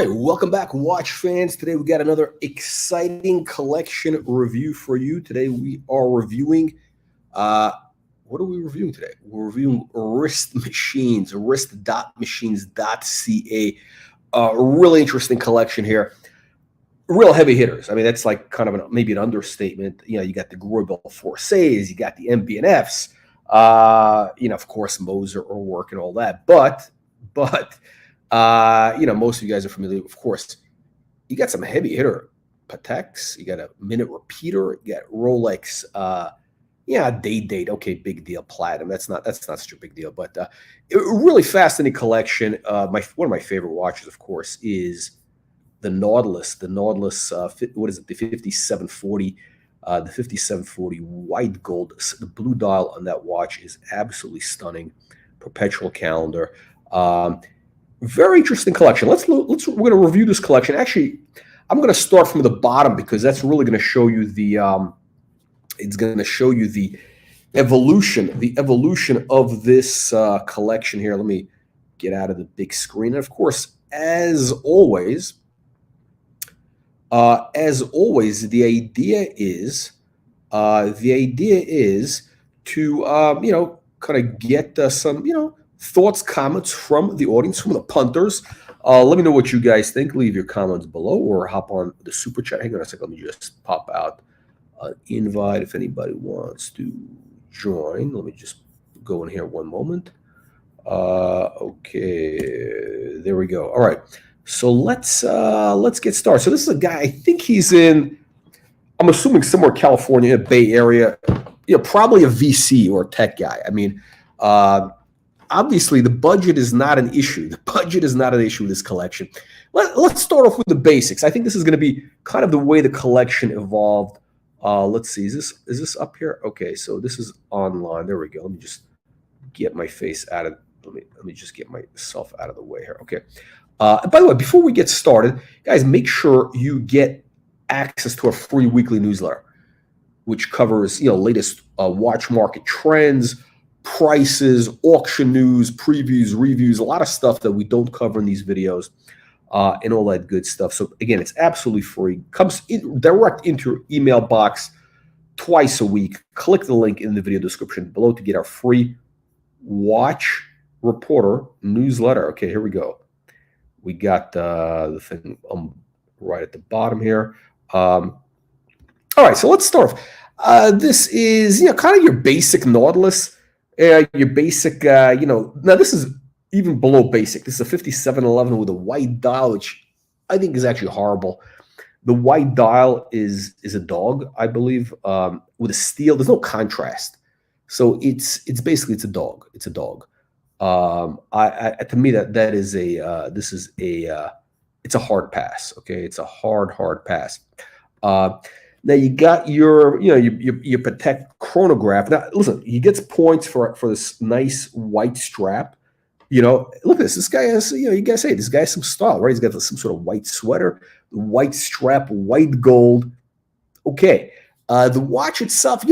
right, welcome back, watch fans. Today we got another exciting collection review for you. Today we are reviewing, what are we reviewing today? We're reviewing Wrist Machines, Wrist.machines.ca. A really interesting collection here. Real heavy hitters. I mean, that's like kind of maybe an understatement. You know, you got the Greubel Forseys, you got the MB&Fs, of course, Moser, Urwerk, and all that. But most of you guys are familiar. Of course, you got some heavy hitter Pateks. You got a minute repeater. You got Rolex. Date. Okay, big deal. Platinum. That's not such a big deal. But a really fascinating collection. One of my favorite watches, of course, is the Nautilus. The Nautilus. What is it? The 5740. The 5740 white gold. The blue dial on that watch is absolutely stunning. Perpetual calendar. Very interesting collection. We're going to review this collection. Actually, I'm going to start from the bottom because that's really going to show you the evolution of this collection here. Let me get out of the big screen. And of course, as always, the idea is to kind of get some thoughts, comments from the audience, from the punters. Let me know what you guys think. Leave your comments below or hop on the super chat. Hang on a second. Let me just pop out an invite if anybody wants to join. Let me just go in here one moment. Okay, there we go. All right. So let's get started. So this is a guy, I think he's in, I'm assuming somewhere California, Bay Area, probably a VC or a tech guy. I mean, obviously, the budget is not an issue. The budget is not an issue with this collection. Let's start off with the basics. I think this is going to be kind of the way the collection evolved. Let's see. Is this up here? Okay, so this is online. There we go. Let me just get my face out of. Let me just get myself out of the way here. Okay. By the way, before we get started, guys, make sure you get access to our free weekly newsletter, which covers latest watch market trends, prices, auction news, previews, reviews, a lot of stuff that we don't cover in these videos, and all that good stuff. So again, it's absolutely free. Comes direct into your email box twice a week. Click the link in the video description below to get our free Watch Reporter newsletter. Okay, here we go. We got the thing right at the bottom here. All right, so let's start off. This is kind of your basic Nautilus. Your basic, now this is even below basic. This is a 5711 with a white dial, which I think is actually horrible. The white dial is a dog, I believe, with a steel. There's no contrast, so it's basically a dog. It's a dog. To me that is it's a hard pass. Okay, it's a hard pass. Now you got your Patek chronograph. Now listen, he gets points for this nice white strap. Look at this. This guy has, you gotta say this guy has some style, right? He's got some sort of white sweater, white strap, white gold. Okay, the watch itself,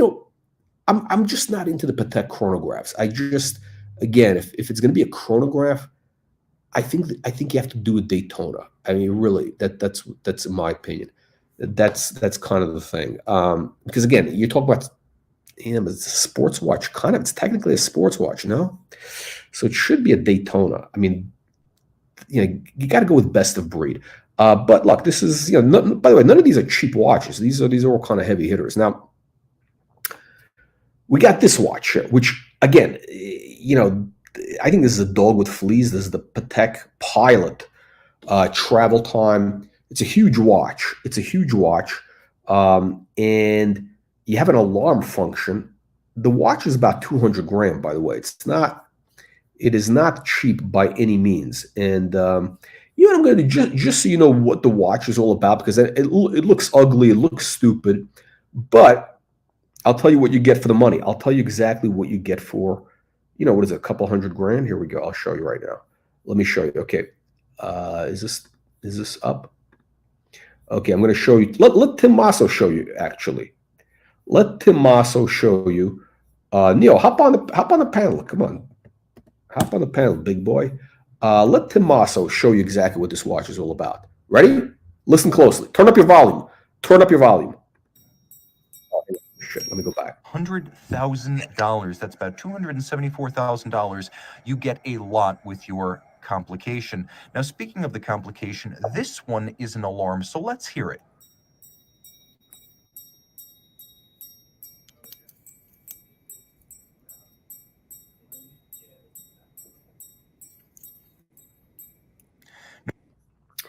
I'm just not into the Patek chronographs. Again, if it's going to be a chronograph, I think you have to do a Daytona. I mean, really, that's in my opinion. That's kind of the thing. Because again, you talk about it's a sports watch, kind of. It's technically a sports watch, no? So it should be a Daytona. I mean, you got to go with best of breed. But look, this is by the way, none of these are cheap watches. These are all kind of heavy hitters. Now, we got this watch, which again, I think this is a dog with fleas. This is the Patek Pilot travel time. It's a huge watch. And you have an alarm function. The watch is about 200 grand, by the way. It is not cheap by any means. And I'm going to just so you know what the watch is all about, because it looks ugly, it looks stupid, but I'll tell you what you get for the money. I'll tell you exactly what you get for, what is it, a couple $100 grand? Here we go. I'll show you right now. Let me show you. Okay. Is this up? Okay, I'm going to show you. Let Tim Masso show you, actually. Let Tim Masso show you. Neil, hop on the panel. Come on. Hop on the panel, big boy. Let Tommaso show you exactly what this watch is all about. Ready? Listen closely. Turn up your volume. Turn up your volume. Oh, shit, let me go back. $100,000. That's about $274,000. You get a lot with your complication. Now, speaking of the complication, this one is an alarm, so let's hear it.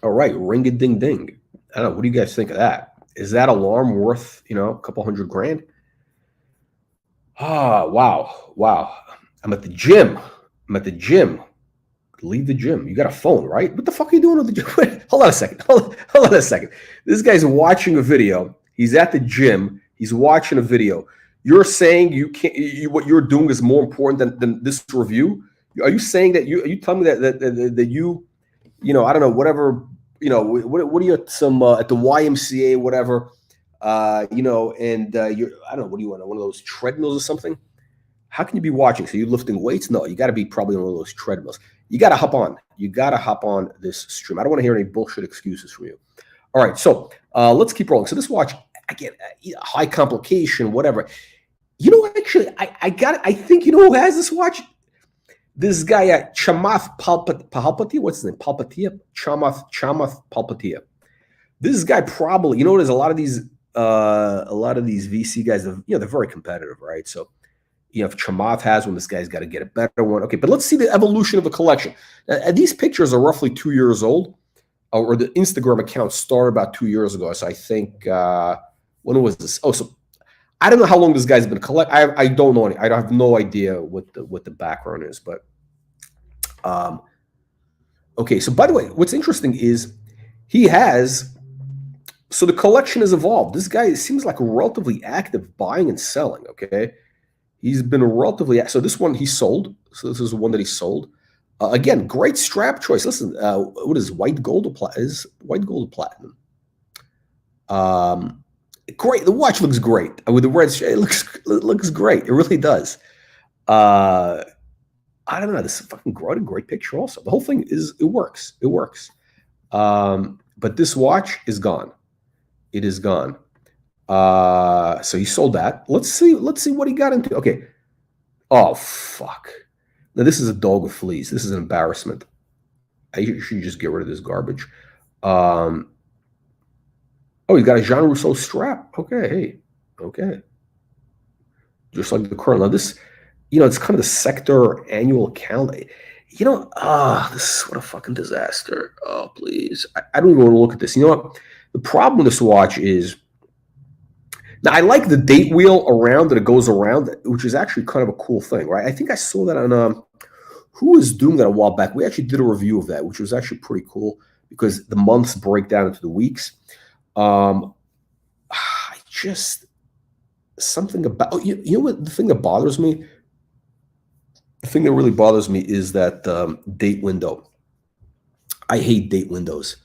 All right, ring a ding ding. I don't know. What do you guys think of that? Is that alarm worth, a couple $100,000? Ah, wow, wow. I'm at the gym. Leave the gym. You got a phone, right? What the fuck are you doing with the gym? Wait, hold on a second. Hold on a second. This guy's watching a video. He's at the gym. He's watching a video. You're saying you can't. What you're doing is more important than this review. Are you saying that you? Are you telling me that you? I don't know. Whatever. What are you at some at the YMCA, whatever? And you're. I don't know. What do you want? One of those treadmills or something? How can you be watching? So you're lifting weights? No, you got to be probably on one of those treadmills. You got to hop on. You got to hop on this stream. I don't want to hear any bullshit excuses from you. All right, so let's keep rolling. So this watch, again, high complication, whatever. Actually, I think you know who has this watch? This guy at Chamath Palpatiya. What's his name? Palpatiya? Chamath Palpatiya. This guy probably, there's a lot of these VC guys, they're very competitive, right? So if Chamath has one, this guy's got to get a better one. Okay, but let's see the evolution of the collection. These pictures are roughly 2 years old, or the Instagram account started about 2 years ago. So I think, when was this? Oh, so I don't know how long this guy's been collecting. I don't know. I have no idea what the background is. But okay. So by the way, what's interesting is he has. So the collection has evolved. This guy seems like relatively active buying and selling. Okay. He's been relatively. So this one he sold. So this is the one that he sold. Again, great strap choice. Listen, what is white gold or platinum? Is white gold or platinum? Great. The watch looks great with the red. It looks great. It really does. I don't know. This is fucking great picture. Also, the whole thing it works. It works. But this watch is gone. It is gone. So he sold that. Let's see what he got into. Okay. Oh fuck. Now this is a dog with fleas. This is an embarrassment. I should just get rid of this garbage. Oh, he's got a Jean Rousseau strap. Okay, hey. Okay. Just like the current. Now this, it's kind of the sector annual calendar. This is what a fucking disaster. Oh, please. I don't even want to look at this. You know what? The problem with this watch is, now, I like the date wheel around that it goes around, which is actually kind of a cool thing, right? I think I saw that on who was doing that a while back. We actually did a review of that, which was actually pretty cool because the months break down into the weeks. Something about you know what the thing that bothers me. The thing that really bothers me is that date window. I hate date windows.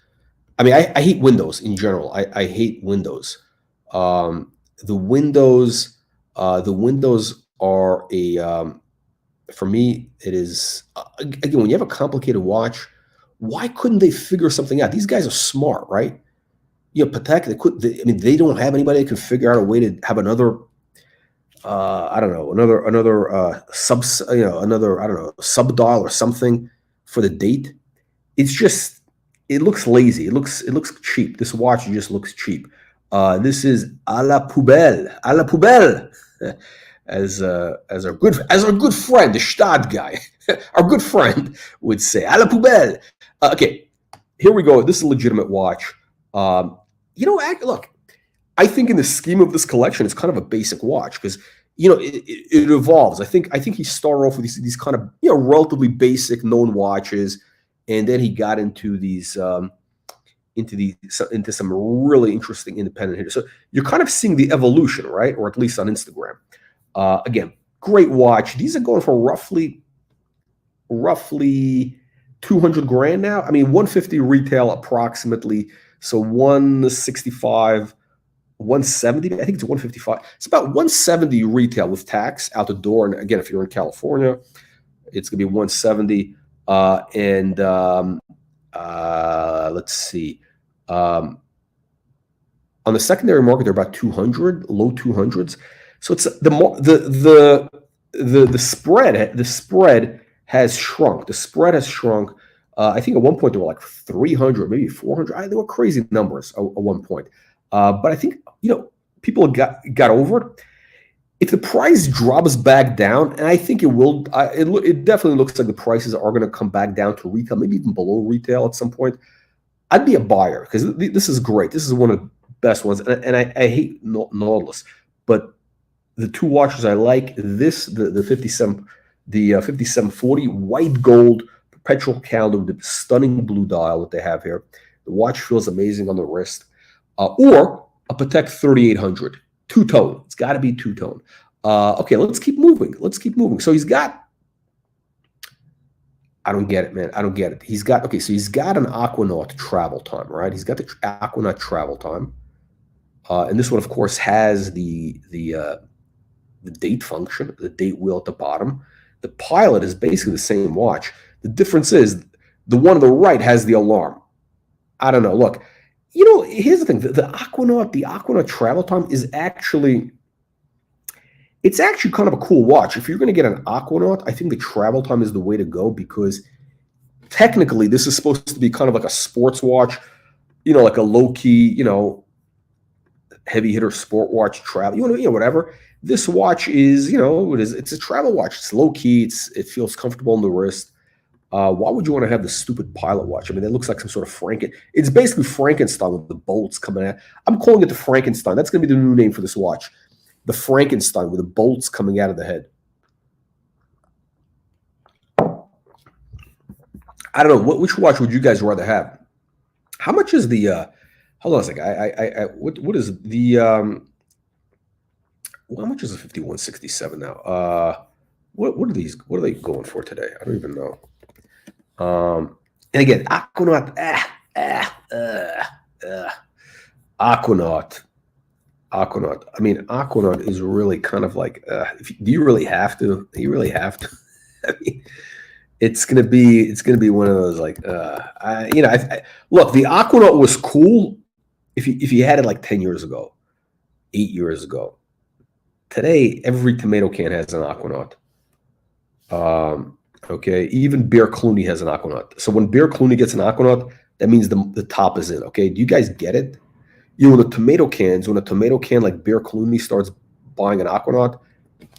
I mean, I hate windows in general. I hate windows. The windows are for me, it is, again, when you have a complicated watch, why couldn't they figure something out? These guys are smart, right? Patek, they don't have anybody that can figure out a way to have another, I don't know, another sub dial or something for the date. It's just, it looks lazy. It looks cheap. This watch just looks cheap. This is à la poubelle, as our good friend, the Stad guy, our good friend would say, à la poubelle. Okay, here we go. This is a legitimate watch. Look, I think in the scheme of this collection, it's kind of a basic watch because it evolves. I think he started off with these kind of relatively basic known watches, and then he got into these. Into some really interesting independent hitters. So you're kind of seeing the evolution, right? Or at least on Instagram. Again, great watch. These are going for roughly $200,000 now. I mean, 150 retail approximately. So 165, 170. I think it's 155. It's about 170 retail with tax out the door. And again, if you're in California, it's gonna be 170. And let's see. On the secondary market, they're about 200, low 200s. So it's the spread has shrunk. The spread has shrunk. I think at one point they were like 300, maybe 400. They were crazy numbers at one point. But I think people got over it. If the price drops back down, and I think it will, it definitely looks like the prices are going to come back down to retail, maybe even below retail at some point. I'd be a buyer because this is great. This is one of the best ones, and I hate Nautilus, but the two watches I like, the 5740 white gold perpetual calendar with the stunning blue dial that they have here. The watch feels amazing on the wrist, or a Patek 3800 two-tone. It's got to be two-tone. Okay, let's keep moving. So he's got. I don't get it, man. I don't get it. He's got an Aquanaut travel time, right? He's got the Aquanaut travel time, and this one, of course, has the date function, the date wheel at the bottom. The Pilot is basically the same watch. The difference is the one on the right has the alarm. I don't know. Look, here's the thing: the Aquanaut travel time is actually. It's actually kind of a cool watch. If you're going to get an Aquanaut, I think the travel time is the way to go because technically this is supposed to be kind of like a sports watch, like a low-key, heavy hitter sport watch travel, whatever. This watch is, it's a travel watch. It's low-key. It feels comfortable on the wrist. Why would you want to have the stupid Pilot watch? I mean, it looks like some sort of It's basically Frankenstein with the bolts coming out. I'm calling it the Frankenstein. That's going to be the new name for this watch. The Frankenstein with the bolts coming out of the head. I don't know. Which watch would you guys rather have? How much is the? Hold on a second. What is the? How much is the 5167 now? What are these? What are they going for today? I don't even know. And again, Aquanaut. Aquanaut. I mean, Aquanaut is really kind of like, do you really have to? Do you really have to? I mean, it's gonna be one of those like, look, the Aquanaut was cool if you had it like 10 years ago, 8 years ago. Today, every tomato can has an Aquanaut. Okay, even Bear Clooney has an Aquanaut. So when Bear Clooney gets an Aquanaut, that means the top is in. Okay, do you guys get it? When a tomato can like Bear Clooney starts buying an Aquanaut,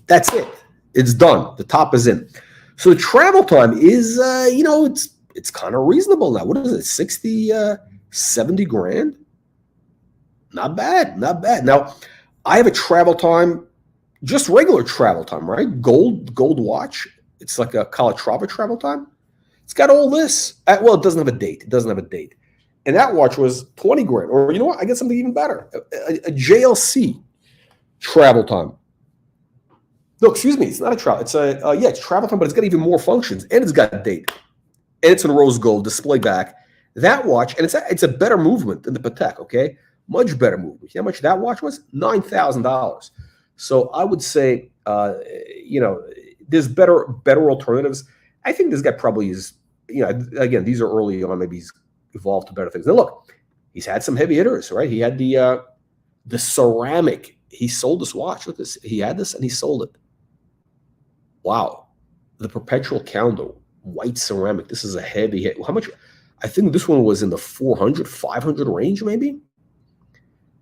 that's it. It's done. The top is in. So the travel time is, it's kind of reasonable now. What is it, 60, 70 grand? Not bad. Now, I have a travel time, just regular travel time, right? Gold watch. It's like a Calatrava travel time. It's got all this. Well, it doesn't have a date. And that watch was 20 grand. Or you know what? I get something even better. A JLC travel time. No, excuse me. It's not a travel. It's it's travel time, but it's got even more functions. And it's got a date. And it's in rose gold, display back. That watch, and it's a better movement than the Patek, okay? Much better movement. You know how much that watch was? $9,000. So I would say, there's better alternatives. I think this guy probably is, again, these are early on. Maybe he's evolved to better things. Now look, he's had some heavy hitters, right? He had the ceramic. He sold this watch. Look at this. He had this and he sold it. Wow. The perpetual calendar, white ceramic. This is a heavy hit. How much? I think this one was in the 400, 500 range, maybe.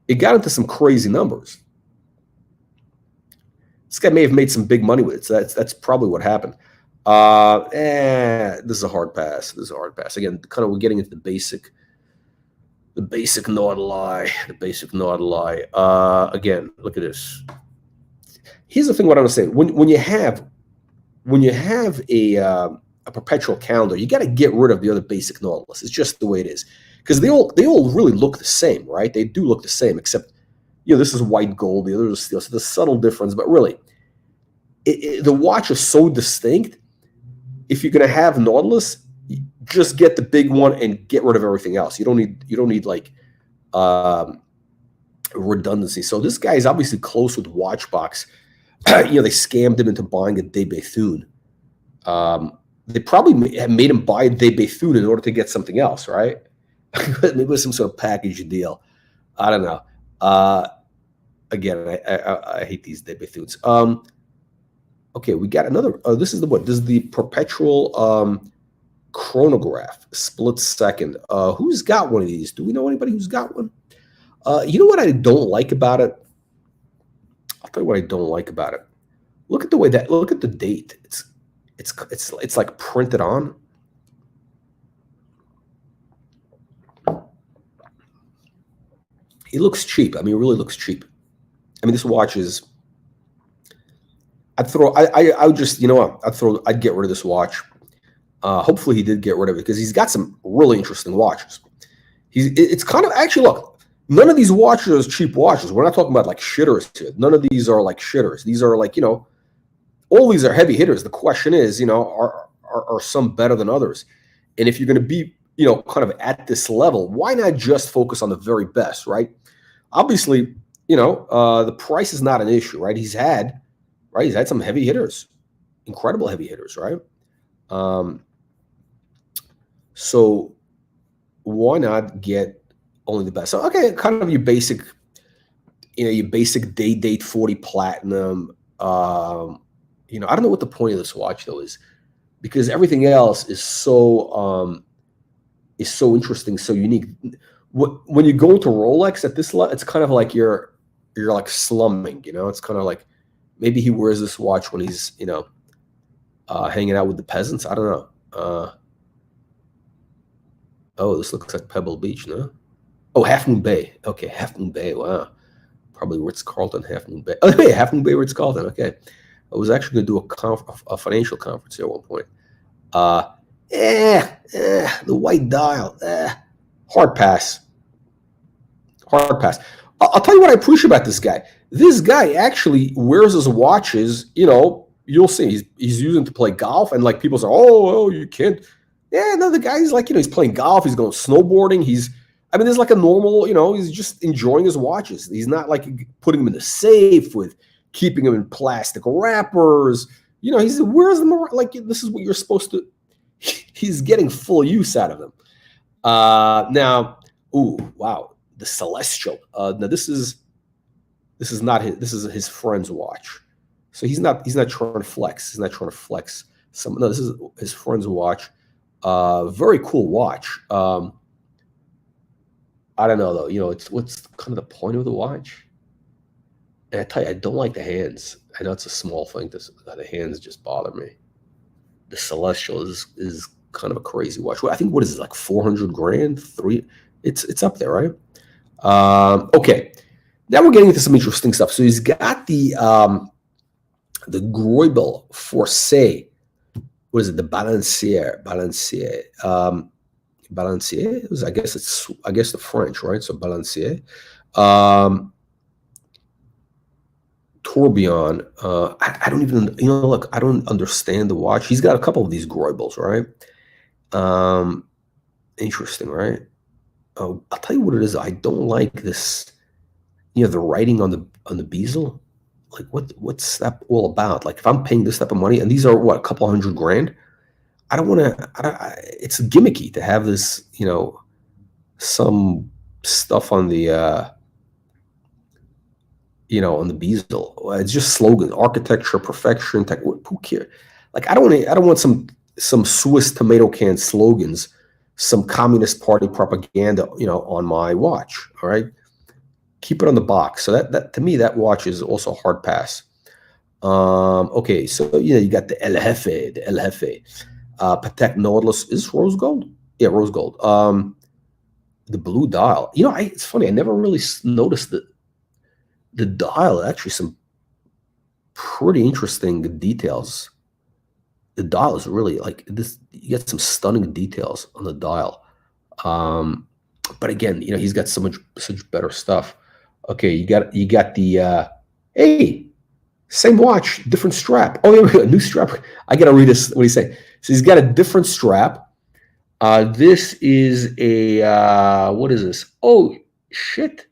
It got into some crazy numbers. This guy may have made some big money with it. So that's probably what happened. This is a hard pass. Again, kind of we're getting into the basic Nautili. Again, look at this. Here's the thing. What I'm saying: when you have a perpetual calendar, you got to get rid of the other basic Nautilus. It's just the way it is, because they all really look the same, right? They do look the same, except this is white gold, the other is steel. So there's a subtle difference, but really, the watch is so distinct. If you're going to have Nautilus, just get the big one and get rid of everything else. You don't need like redundancy. So this guy is obviously close with Watchbox. They scammed him into buying a deBethune. They probably have made him buy deBethune in order to get something else, right? Maybe it was some sort of package deal. I don't know. Again, I hate these deBethunes. Okay, we got another. This is the what? This is the perpetual chronograph, split second. Who's got one of these? Do we know anybody who's got one? You know what I don't like about it? I'll tell you what I don't like about it. Look at the way that. Look at the date. It's like printed on. It looks cheap. I mean, it really looks cheap. I mean, this watch is. I would just, you know what? I'd get rid of this watch. Hopefully he did get rid of it because he's got some really interesting watches. It's kind of, actually, look, none of these watches are cheap watches. We're not talking about like shitters here. None of these are like shitters. These are like, all these are heavy hitters. The question is, are some better than others? And if you're going to be, kind of at this level, why not just focus on the very best, right? Obviously, the price is not an issue, right? He's had some heavy hitters, incredible heavy hitters, right? So why not get only the best? So, okay, kind of your basic date 40 platinum. I don't know what the point of this watch though is, because everything else is so interesting, so unique. When you go to Rolex at this level, it's kind of like you're like slumming, it's kind of like maybe he wears this watch when he's, hanging out with the peasants. I don't know. Oh, this looks like Pebble Beach, no? Oh, Half Moon Bay. Okay, Half Moon Bay. Wow. Probably Ritz-Carlton, Half Moon Bay. Oh, hey, Half Moon Bay, Ritz-Carlton. Okay. I was actually going to do a financial conference here at one point. The white dial. Hard pass. Hard pass. I'll tell you what I appreciate about this guy. This guy actually wears his watches, you'll see he's using to play golf, and like people say, oh, you can't. Yeah, no, the guy's like, he's playing golf, he's going snowboarding, there's like a normal, he's just enjoying his watches. He's not like putting them in the safe with keeping them in plastic wrappers. He's wears them like this is what you're supposed to. He's getting full use out of them. Now, ooh, wow, the Celestial. Now this is not his. This is his friend's watch. So he's not trying to flex. He's not trying to flex. No, this is his friend's watch. Very cool watch. I don't know though. What's kind of the point of the watch? And I tell you, I don't like the hands. I know it's a small thing. The hands just bother me. The Celestial is kind of a crazy watch. I think what is it, like 400 grand? It's up there, right? Okay. Now we're getting into some interesting stuff. So he's got the Greubel Forsey. What is it? The Balancier. Balancier. I guess the French, right? So Balancier. Tourbillon. I don't even, look, I don't understand the watch. He's got a couple of these Greubels, right? Interesting, right? Oh, I'll tell you what it is. I don't like this. The writing on the bezel. Like what's that all about? Like if I'm paying this type of money, and these are what, a couple $100 grand, I don't want to. It's gimmicky to have this, some stuff on the, on the bezel. It's just slogans: architecture, perfection, tech. Who cares? Like I don't want some Swiss tomato can slogans, some Communist Party propaganda, on my watch. All right. Keep it on the box. So that to me, that watch is also a hard pass. Okay, so you got the El Jefe, Patek Nautilus is rose gold. Yeah, rose gold. The blue dial. It's funny. I never really noticed the dial. Actually, some pretty interesting details. The dial is really like this. You get some stunning details on the dial. But again, he's got such better stuff. Okay, you got the hey, same watch, different strap. Oh, yeah, a new strap. I gotta read this. What do you say? So he's got a different strap. This is a what is this? Oh shit!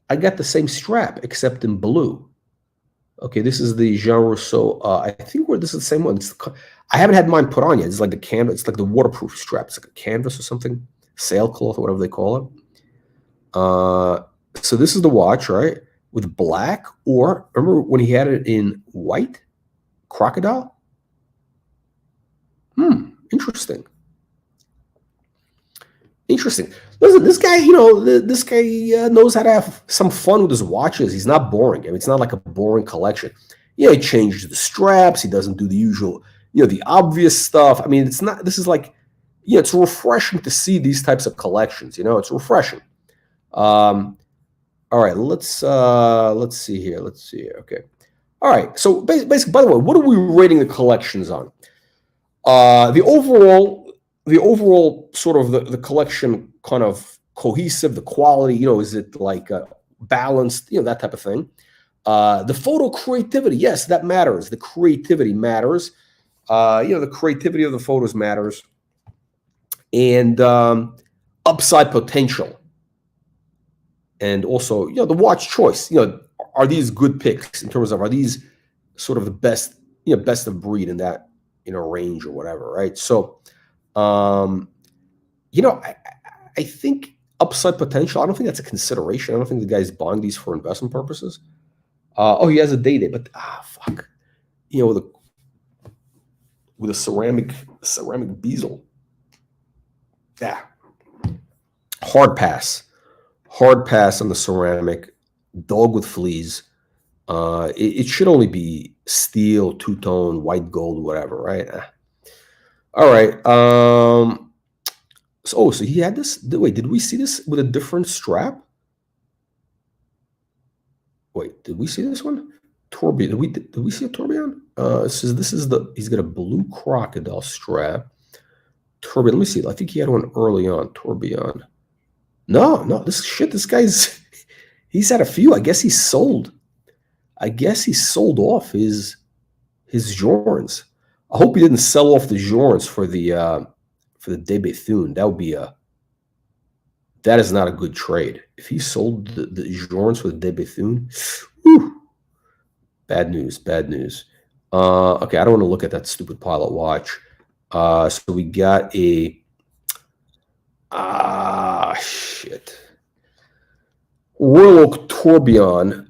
I got the same strap except in blue. Okay, this is the Jean Rousseau. I think this is the same one. I haven't had mine put on yet. It's like the canvas. It's like the waterproof strap. It's like a canvas or something, sailcloth or whatever they call it. So this is the watch, right? With black, or remember when he had it in white, crocodile? Interesting. Interesting. Listen, this guy, this guy knows how to have some fun with his watches. He's not boring. I mean, it's not like a boring collection. Yeah, he changes the straps. He doesn't do the usual, the obvious stuff. I mean, it's not. This is like, it's refreshing to see these types of collections. It's refreshing. All right, let's see here. Okay. All right. So basically, by the way, what are we rating the collections on? The overall sort of the collection kind of cohesive, the quality, is it like balanced, that type of thing. The photo creativity, yes, that matters. The creativity matters. The creativity of the photos matters. And upside potential. And also, the watch choice, are these good picks in terms of, are these sort of the best, best of breed in that, range or whatever, right? So, I think upside potential, I don't think that's a consideration. I don't think the guy's buying these for investment purposes. Oh, he has a day, but fuck. With a ceramic bezel. Yeah. Hard pass on the ceramic. Dog with fleas. It should only be steel, two-tone, white gold, whatever, right? All right. So he had this. Wait, did we see this with a different strap? Wait, did we see this one? Tourbillon. Did we see a tourbillon? He's got a blue crocodile strap. Tourbillon. Let me see. I think he had one early on. Tourbillon. No. This guy's. He's had a few. I guess he sold off his Jorns. I hope he didn't sell off the Jorns for the deBethune. That is not a good trade. If he sold the Jorns for the deBethune, bad news. Okay, I don't want to look at that stupid pilot watch. So we got a shit. Royal Oak Tourbillon,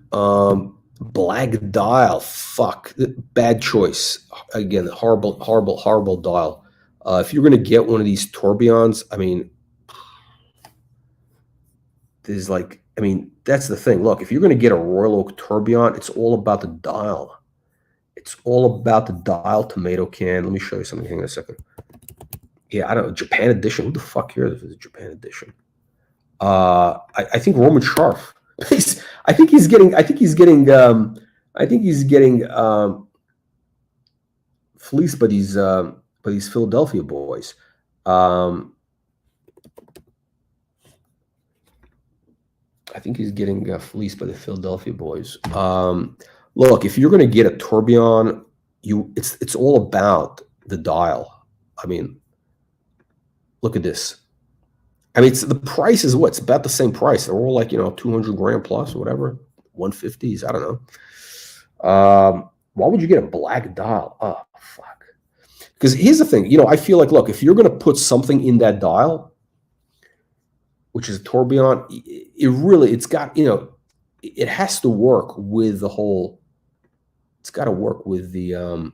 black dial. Fuck, bad choice. Again, horrible dial. If you're gonna get one of these tourbillons, I mean, that's the thing. Look, if you're gonna get a Royal Oak tourbillon, it's all about the dial. It's all about the dial. Tomato can. Let me show you something. Hang on a second. Yeah, I don't know. Japan edition. Who the fuck here is the Japan edition? I think Roman Scharf. I think he's getting fleeced by these Philadelphia boys. I think he's getting fleeced by the Philadelphia boys. Look, if you're going to get a tourbillon, it's all about the dial. I mean, look at this. I mean, the price is what? It's about the same price. They're all like, 200 grand plus or whatever, 150s. I don't know. Why would you get a black dial? Oh, fuck. Because here's the thing. I feel like, look, if you're going to put something in that dial, which is a tourbillon, it's got, it has to work with the whole, it's got to work with the, and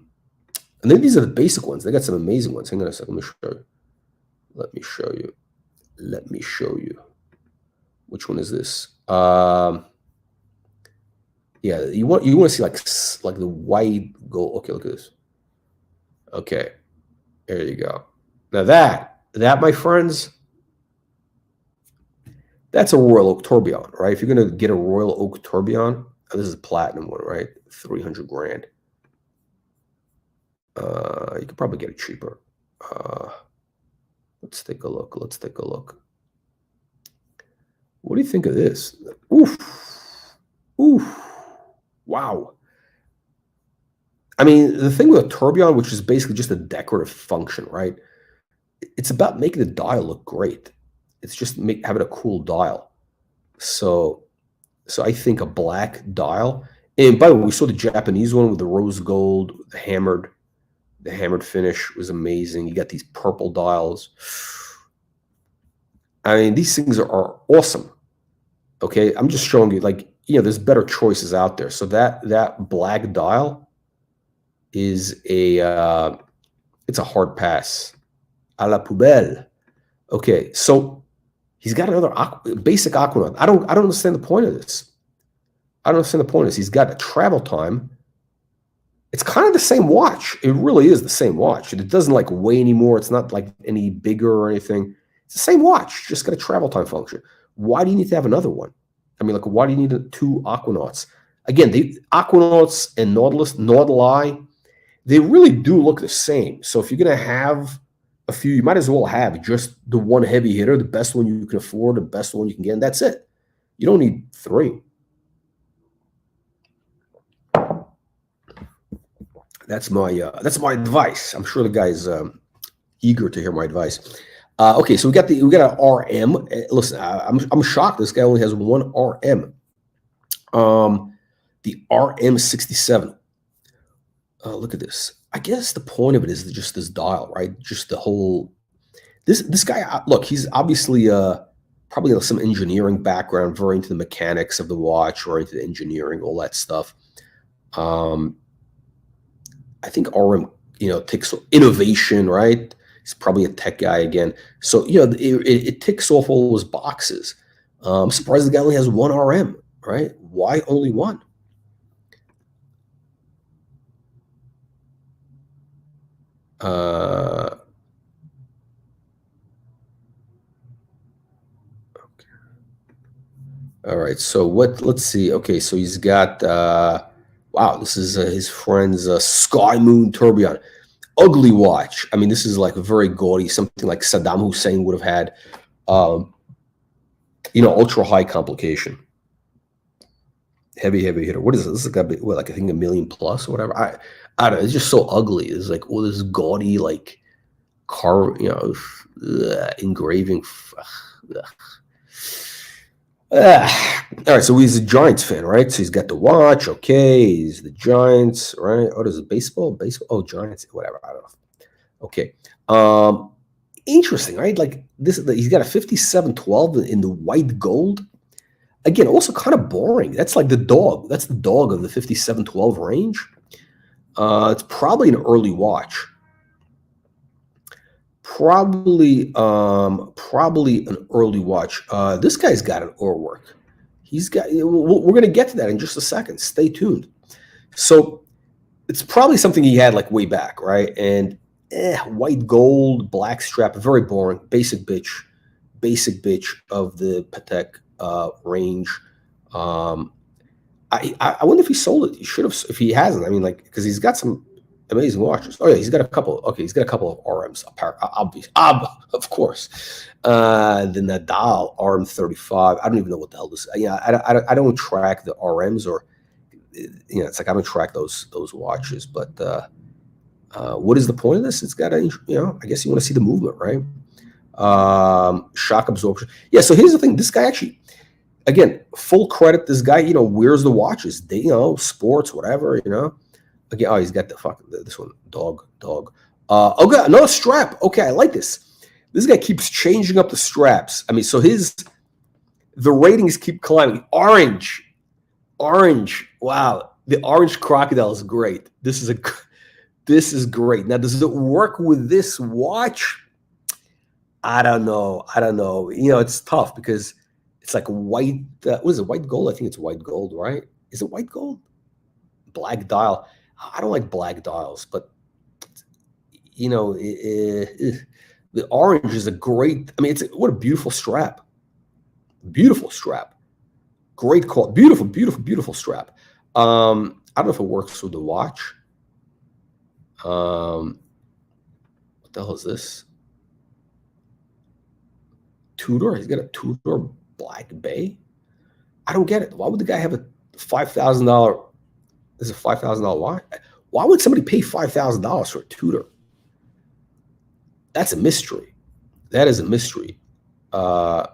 then these are the basic ones. They got some amazing ones. Hang on a second. Let me show you. Which one is this? Yeah, you want to see like the white gold. Okay, look at this. Okay, there you go. Now that my friends, that's a Royal Oak tourbillon, right? If you're gonna get a Royal Oak tourbillon, this is a platinum one, right? 300 grand. You could probably get it cheaper. Let's take a look. What do you think of this? Oof. Wow. I mean, the thing with a tourbillon, which is basically just a decorative function, right? It's about making the dial look great. It's just having a cool dial. So I think a black dial, And by the way, we saw the Japanese one with the rose gold, the hammered finish was amazing. You got these purple dials. I mean, these things are awesome. Okay, I'm just showing you, like, there's better choices out there. So that black dial is it's a hard pass. A la poubelle. Okay, so he's got another basic Aquanaut. I don't understand the point of this. I don't understand the point of this. He's got a travel time. It's kind of the same watch. It really is the same watch. It doesn't like weigh anymore. It's not like any bigger or anything. It's the same watch, just got a travel time function. Why do you need to have another one? I mean, like, why do you need two Aquanauts? Again, the Aquanauts and Nautilus, Nautili, they really do look the same. So if you're going to have a few, you might as well have just the one heavy hitter, the best one you can afford, the best one you can get, and that's it. You don't need three. That's my advice. I'm sure the guy's eager to hear my advice. Okay, so we got an RM. Listen, I'm shocked. This guy only has one RM. The RM67. Look at this. I guess the point of it is just this dial, right? Just the whole. This guy. Look, he's obviously probably some engineering background, very into the mechanics of the watch, or into the engineering, all that stuff. I think RM, takes innovation, right? He's probably a tech guy again. So, it ticks off all those boxes. I'm surprised the guy only has one RM, right? Why only one? Okay. All right. So let's see. Okay. So he's got, wow, this is his friend's Sky Moon Tourbillon. Ugly watch. I mean, this is like very gaudy, something like Saddam Hussein would have had. Ultra high complication. Heavy hitter. What is this? This has got to be, what, like, I think $1 million plus or whatever. I don't know. It's just so ugly. It's like all this gaudy, like, engraving. All right, so he's a Giants fan, right? So he's got the watch. Okay, he's the Giants, right? Oh, there's a baseball. Oh, Giants, whatever. I don't know. Okay, interesting, right? Like this, he's got a 5712 in the white gold. Again, also kind of boring. That's like the dog. That's the dog of the 5712 range. It's probably an early watch. Probably an early watch. This guy's got an Urwerk. He's got. We're going to get to that in just a second. Stay tuned. So it's probably something he had like way back, right? And white gold, black strap, very boring. Basic bitch of the Patek range. I wonder if he sold it. He should have. If he hasn't, I mean, like, because he's got some amazing watches. Oh yeah, he's got a couple. Okay, he's got a couple of RMs. Of course. The Nadal RM35. I don't even know what the hell this. I don't track the RMs, or it's like I don't track those watches. But what is the point of this? It's got a, I guess you want to see the movement, right? Shock absorption. Yeah. So here's the thing. This guy actually. Again, full credit. This guy, wears the watches. They, sports, whatever, Again, oh, he's got this one, dog. Okay, another strap. Okay, I like this. This guy keeps changing up the straps. I mean, so the ratings keep climbing. Orange. Wow, the orange crocodile is great. This is great. Now, does it work with this watch? I don't know. It's tough because it's like white. What is it? White gold? I think it's white gold, right? Is it white gold? Black dial. I don't like black dials, but the orange is a great. I mean, what a beautiful strap. Beautiful strap. Great call. Beautiful strap. I don't know if it works with the watch. What the hell is this? Tudor. He's got a Tudor Black Bay. I don't get it. Why would the guy have a $5,000? This is a $5,000 watch. Why would somebody pay $5,000 for a Tudor? That's a mystery. That is a mystery. That's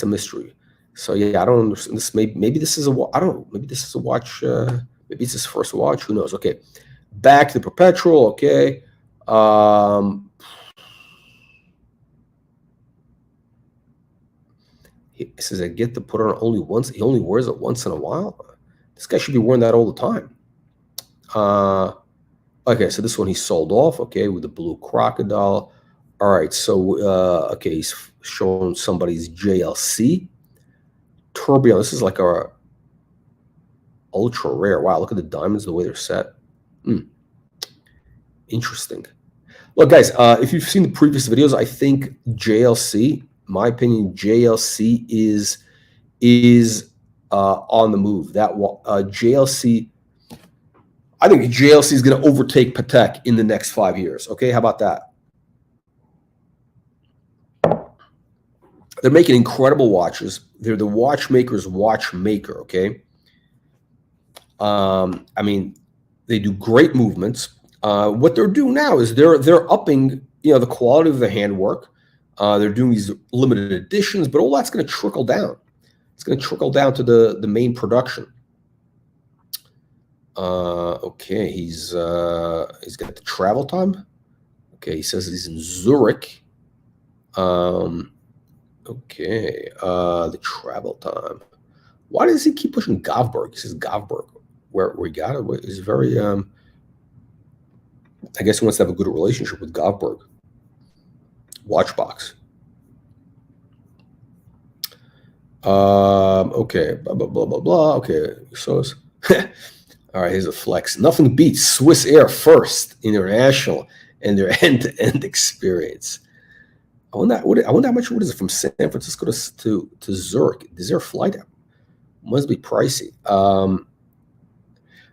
a mystery. So yeah, I don't understand this. Maybe this is a I don't know. Maybe this is a watch. Maybe it's his first watch. Who knows? Okay, back to the perpetual. Okay. He says I get to put on only once. He only wears it once in a while. This guy should be wearing that all the time. Okay, so this one he sold off. Okay, with the blue crocodile. All right, so okay, he's showing somebody's JLC Tourbillon. This is like a ultra rare. Wow, look at the diamonds, the way they're set. Interesting. Look, guys, if you've seen the previous videos, I think JLC, my opinion, JLC is on the move. That JLC, I think JLC is going to overtake Patek in the next 5 years. Okay, how about that? They're making incredible watches. They're the watchmaker's watchmaker. Okay. I mean, they do great movements. What they're doing now is they're upping, the quality of the handwork. They're doing these limited editions, but all that's going to trickle down. It's going to trickle down to the main production. Okay, he's got the travel time. Okay, he says he's in Zurich. Okay, the travel time. Why does he keep pushing Govberg? He says Govberg. Where we got it is very. I guess he wants to have a good relationship with Govberg. Watchbox. Okay, blah blah blah blah blah. Okay, so it's all right. Here's a flex. Nothing beats Swiss Air First International and their end-to-end experience. I wonder how much. What is it from San Francisco to Zurich? Is there a flight? Must be pricey.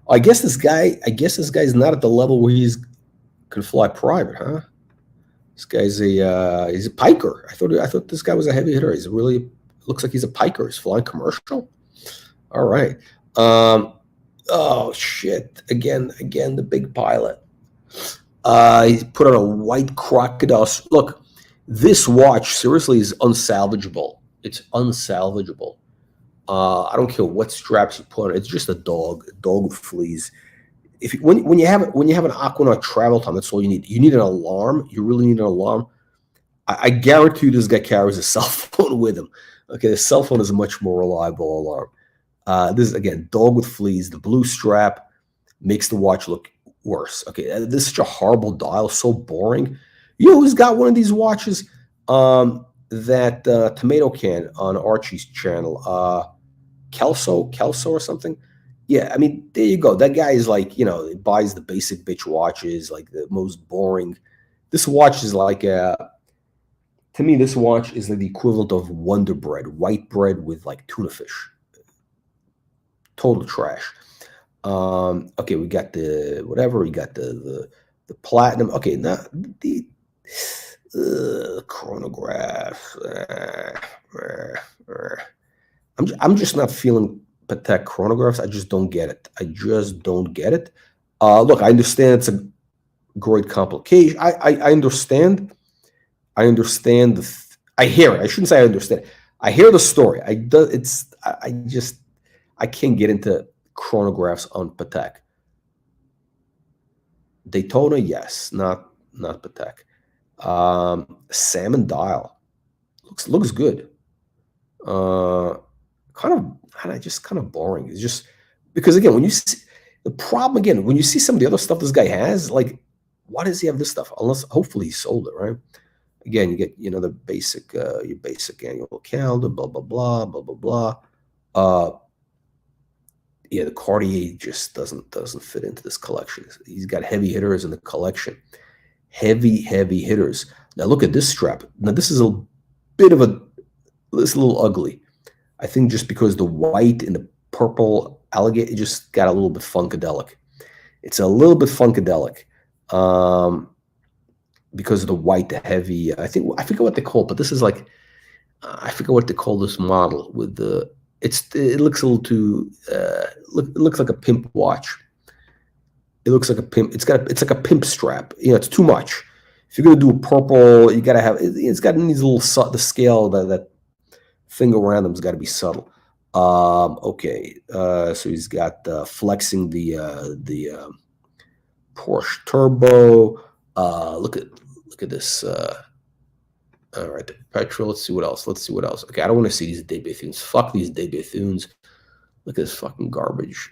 I guess this guy's not at the level where he's can fly private, huh? This guy's he's a piker. I thought this guy was a heavy hitter. He's really looks like he's a piker. He's flying commercial. All right. Oh shit! Again, the big pilot. He put on a white crocodile. Look, this watch seriously is unsalvageable. It's unsalvageable. I don't care what straps you put on it. It's just a dog with fleas. When you have an Aquanaut travel time, that's all you need. You need an alarm. You really need an alarm. I guarantee you this guy carries a cell phone with him. Okay, the cell phone is a much more reliable alarm. This is, again, dog with fleas. The blue strap makes the watch look worse. Okay, this is such a horrible dial, so boring. You know who's got one of these watches? That tomato can on Archie's channel. Kelso or something. Yeah, I mean, there you go. That guy is like, buys the basic bitch watches, like the most boring. This watch is like to me, this watch is like the equivalent of Wonder Bread, white bread with like tuna fish. Total trash. Okay, we got the whatever. We got the platinum. Okay, now the chronograph. I'm just not feeling Patek chronographs. I just don't get it. Look, I understand it's a great complication. I understand. I hear it. I shouldn't say I understand. I hear the story. I can't get into chronographs on Patek. Daytona, yes, not Patek. Salmon dial looks good. Kind of boring. It's just because, again, when you see the problem, again, when you see some of the other stuff this guy has, like, why does he have this stuff? Unless hopefully he sold it, right? Again, you get the basic your basic annual calendar, blah blah blah blah blah blah. Yeah, the Cartier just doesn't fit into this collection. He's got heavy hitters in the collection. Heavy hitters. Now look at this strap. Now this is a little ugly. I think just because the white and the purple alligator, it just got a little bit funkadelic. It's a little bit funkadelic because of the white, the heavy. I forget what they call it, but this is like, I forget what they call this model with the. It looks a little too. It looks like a pimp watch. It looks like a pimp. It's like a pimp strap. It's too much. If you're gonna do a purple, you gotta have. It's got these little the scale that thing around him's got to be subtle. Okay, so he's got flexing the Porsche Turbo. Look at this. All right, the petrol. Let's see what else. Okay, I don't want to see these deBethunes. Fuck these deBethunes. Look at this fucking garbage.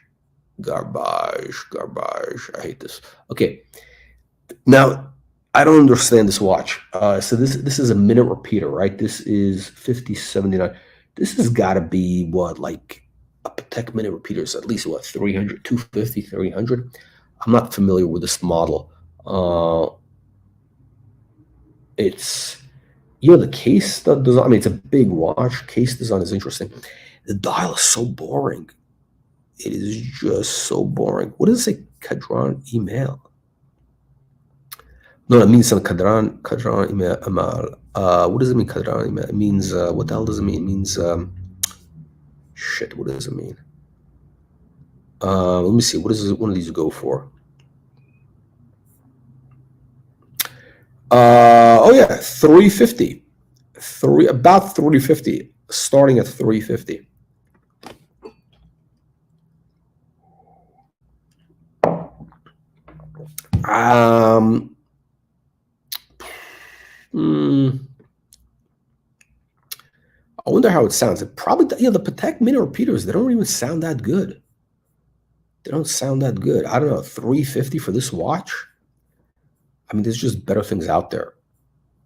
Garbage. I hate this. Okay, now I don't understand this watch. So this is a minute repeater, right? This is 5079. This has got to be what, like a Patek minute repeater is at least what, 300, 250, 300. I'm not familiar with this model. It's, the case design. I mean, it's a big watch. Case design is interesting. The dial is so boring. It is just so boring. What does it say? Cadran email. No, it means some cadran email. What does it mean, cadran email? It means what the hell does it mean? It means shit. What does it mean? Let me see. What does one of these go for? Oh yeah, 350. About 350. Starting at 350. I wonder how it sounds. It probably, the Patek minute repeaters, they don't even sound that good. They don't sound that good. I don't know, 350 for this watch? I mean, there's just better things out there.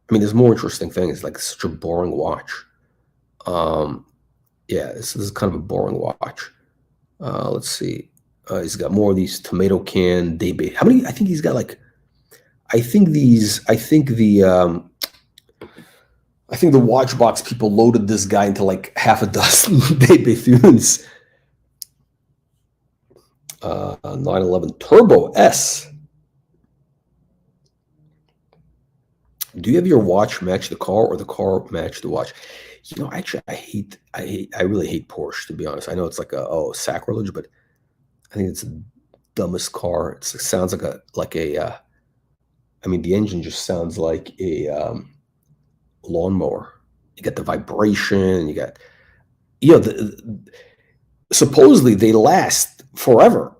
I mean, there's more interesting things, like such a boring watch. Yeah, this is kind of a boring watch. Let's see. He's got more of these tomato can deBethune. How many? I think he's got like, I think the watch box people loaded this guy into like half a dozen deBethunes. 911 Turbo S. Do you have your watch match the car or the car match the watch? Actually, I really hate Porsche, to be honest. I know it's like sacrilege, but I think it's the dumbest car. It sounds like a I mean, the engine just sounds like a lawnmower. You got the vibration. You got, supposedly they last forever.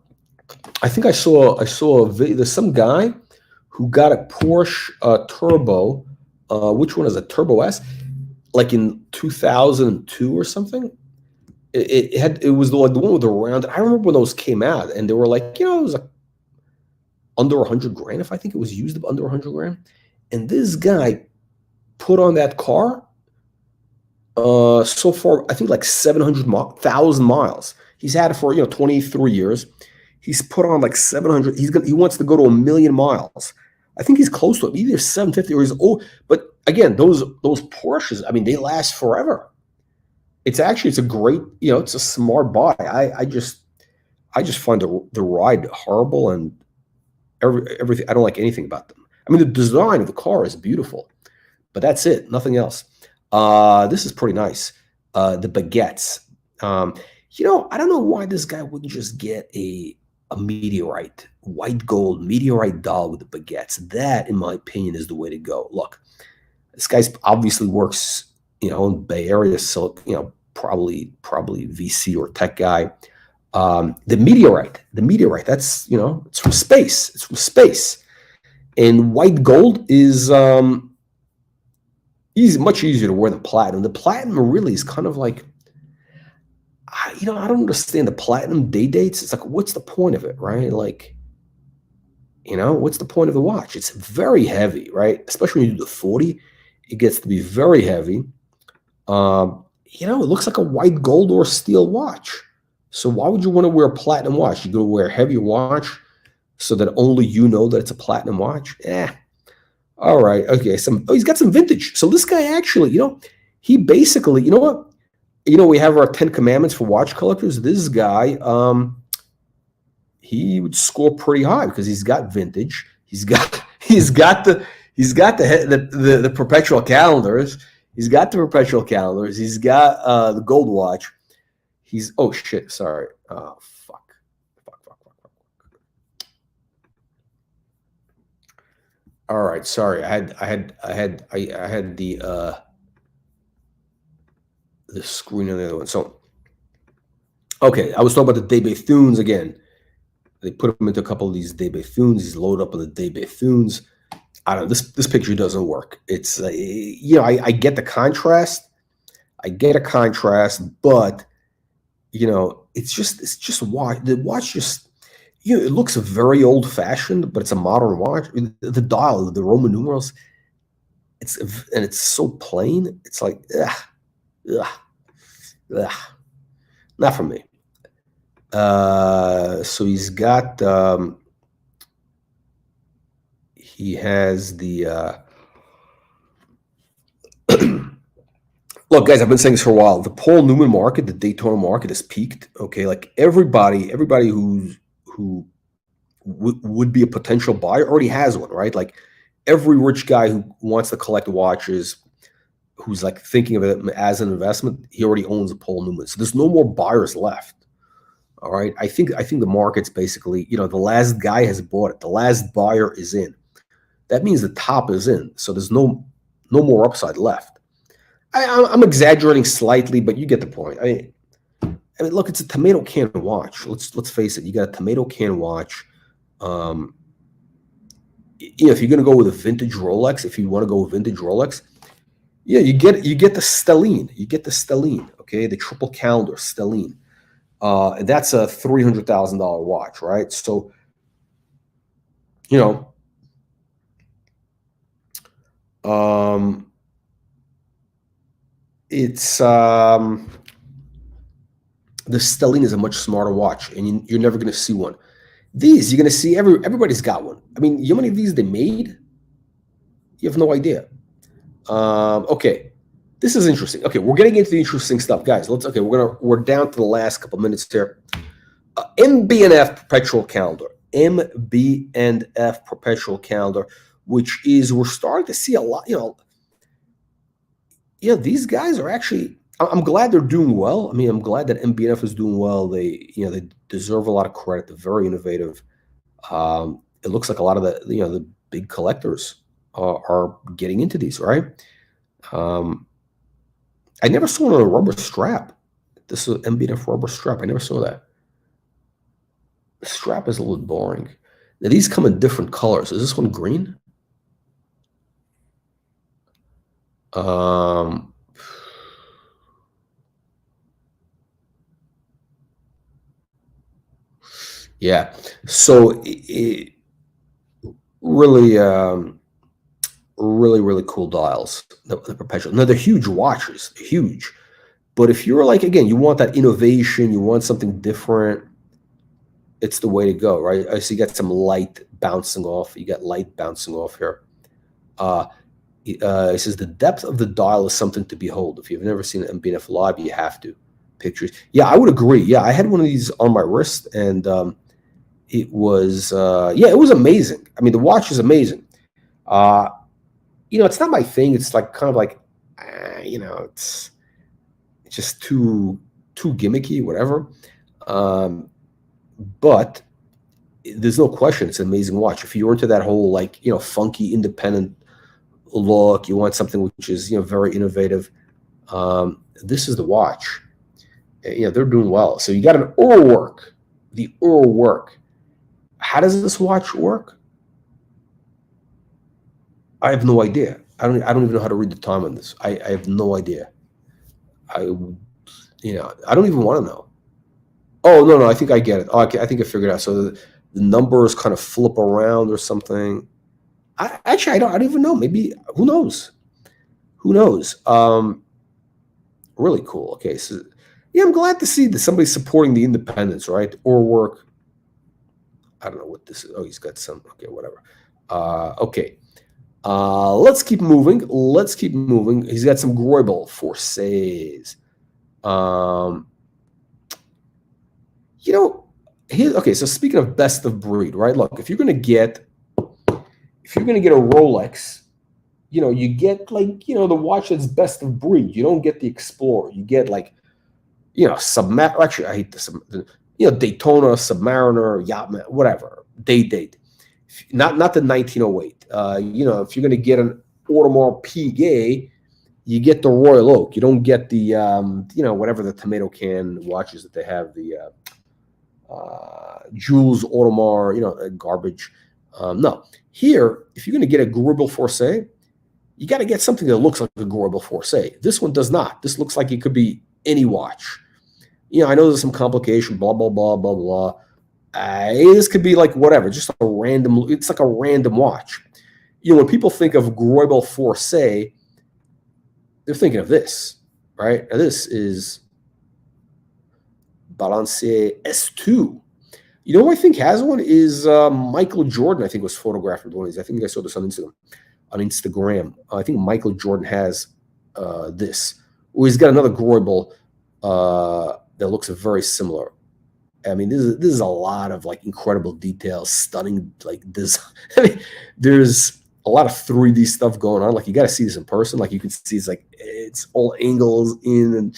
I think I saw a video. There's some guy who got a Porsche Turbo. Which one is a Turbo S? Like in 2002 or something. It was the one with the round. I remember when those came out, and they were like, it was like under 100 grand. If I think it was used under 100 grand, and this guy put on that car. So far, I think like 700,000 miles. He's had it for 23 years. He's put on like 700. He wants to go to 1,000,000 miles. I think he's close to it. Either 750 or he's old. But again, those Porsches, I mean, they last forever. It's a great, it's a smart buy. I just find the ride horrible, and everything. I don't like anything about them. I mean, the design of the car is beautiful, but that's it. Nothing else. This is pretty nice. The baguettes. I don't know why this guy wouldn't just get a meteorite, white gold meteorite doll with the baguettes. That, in my opinion, is the way to go. Look, this guy obviously works, in Bay Area, so probably VC or tech guy. The meteorite, that's it's from space. It's from space, and white gold is much easier to wear than platinum. The platinum really is kind of like, I don't understand the platinum day dates. It's like, what's the point of it, right? Like, what's the point of the watch? It's very heavy, right? Especially when you do the 40, it gets to be very heavy. It looks like a white gold or steel watch. So why would you want to wear a platinum watch? You go to wear a heavier watch so that only you know that it's a platinum watch? All right. Okay. He's got some vintage. So this guy actually, he basically, what? We have our 10 commandments for watch collectors. This guy, he would score pretty high because he's got vintage. He's got the perpetual calendars. He's got the perpetual calendars. He's got the gold watch. Oh shit, sorry. Fuck. All right, sorry. I had the screen on the other one. So, okay, I was talking about the deBethunes again. They put them into a couple of these deBethunes. He's loaded up with the deBethunes. I don't know. This picture doesn't work. It's I get the contrast. I get a contrast, but it's just watch. The watch just it looks very old fashioned, but it's a modern watch. The dial, the Roman numerals, it's so plain. It's like ugh, not for me. So he's got he has the look, guys, I've been saying this for a while. The Paul Newman market, the Daytona market has peaked. Okay, like everybody who would be a potential buyer already has one, right? Like every rich guy who wants to collect watches, who's like thinking of it as an investment, he already owns a Paul Newman. So there's no more buyers left. All right, I think the market's basically, the last guy has bought it. The last buyer is in. That means the top is in. So there's no more upside left. I'm exaggerating slightly, but you get the point. I mean, look, it's a tomato can watch. Let's face it. You got a tomato can watch. If you're going to go with a vintage Rolex, if you want to go with vintage Rolex, yeah, you get the Stellene. You get the Stellene. Okay, the triple calendar Stellene. And that's a $300,000 watch, right? So, it's the Stellene is a much smarter watch, and you're never going to see one. These you're going to see everybody's got one. I mean, how many of these they made? You have no idea. Okay, this is interesting. Okay, we're getting into the interesting stuff, guys. We're down to the last couple minutes here. MB&F perpetual calendar. MB&F perpetual calendar, which is we're starting to see a lot. These guys are actually. I'm glad they're doing well. I mean, I'm glad that MB&F is doing well. They deserve a lot of credit. They're very innovative. It looks like a lot of the big collectors are getting into these, right? I never saw a rubber strap. This is an MB&F rubber strap. I never saw that. The strap is a little boring. Now, these come in different colors. Is this one green? Yeah. So it really, really cool dials. The perpetual. Now they're huge watches, huge. But if you're like, again, you want that innovation, you want something different, it's the way to go, right? So you got some light bouncing off. You got light bouncing off here. It says the depth of the dial is something to behold. If you've never seen an MB&F live, you have to. Pictures. Yeah, I would agree. Yeah, I had one of these on my wrist, and it was it was amazing. I mean, the watch is amazing. It's not my thing. It's like kind of like it's just too gimmicky, whatever. But there's no question it's an amazing watch. If you're into that whole funky independent look, you want something which is very innovative, this is the watch. They're doing well. So you got an Urwerk, the Urwerk. How does this watch work? I have no idea. I don't even know how to read the time on this. I have no idea. I don't even want to know. Oh, no, I think I get it. Oh, I think I figured it out. So the numbers kind of flip around or something. I don't even know. Maybe, who knows? Who knows? Really cool. Okay, so yeah, I'm glad to see that somebody's supporting the independents, right? Urwerk. I don't know what this is. Oh, he's got some. Okay, whatever. Okay. Let's keep moving. He's got some Greubel Forseys. Okay, so speaking of best of breed, right? Look, if you're gonna get a Rolex, you get the watch that's best of breed. You don't get the Explorer. You get Submariner. Actually, I hate the Daytona, Submariner, Yachtman, whatever. Date. Not the 1908. If you're gonna get an Audemars Piguet, you get the Royal Oak. You don't get the, you know, whatever the tomato can watches that they have, the Jules Audemars, you know, garbage. No. Here, if you're going to get a Greubel Forsey, you got to get something that looks like a Greubel Forsey. This one does not. This looks like it could be any watch. You know, I know there's some complication, blah, blah, blah, blah, blah. This could be like whatever, just a random, it's like a random watch. You know, when people think of Greubel Forsey, they're thinking of this, right? Now, this is Balancier S2. You know who I think has one is Michael Jordan, I think, was photographed with one of these. I think I saw this on Instagram. I think Michael Jordan has this. Oh, he's got another Greubel that looks very similar. I mean, this is a lot of like incredible details, stunning like this. I mean, there's a lot of 3D stuff going on. Like you got to see this in person. Like you can see it's like it's all angles in and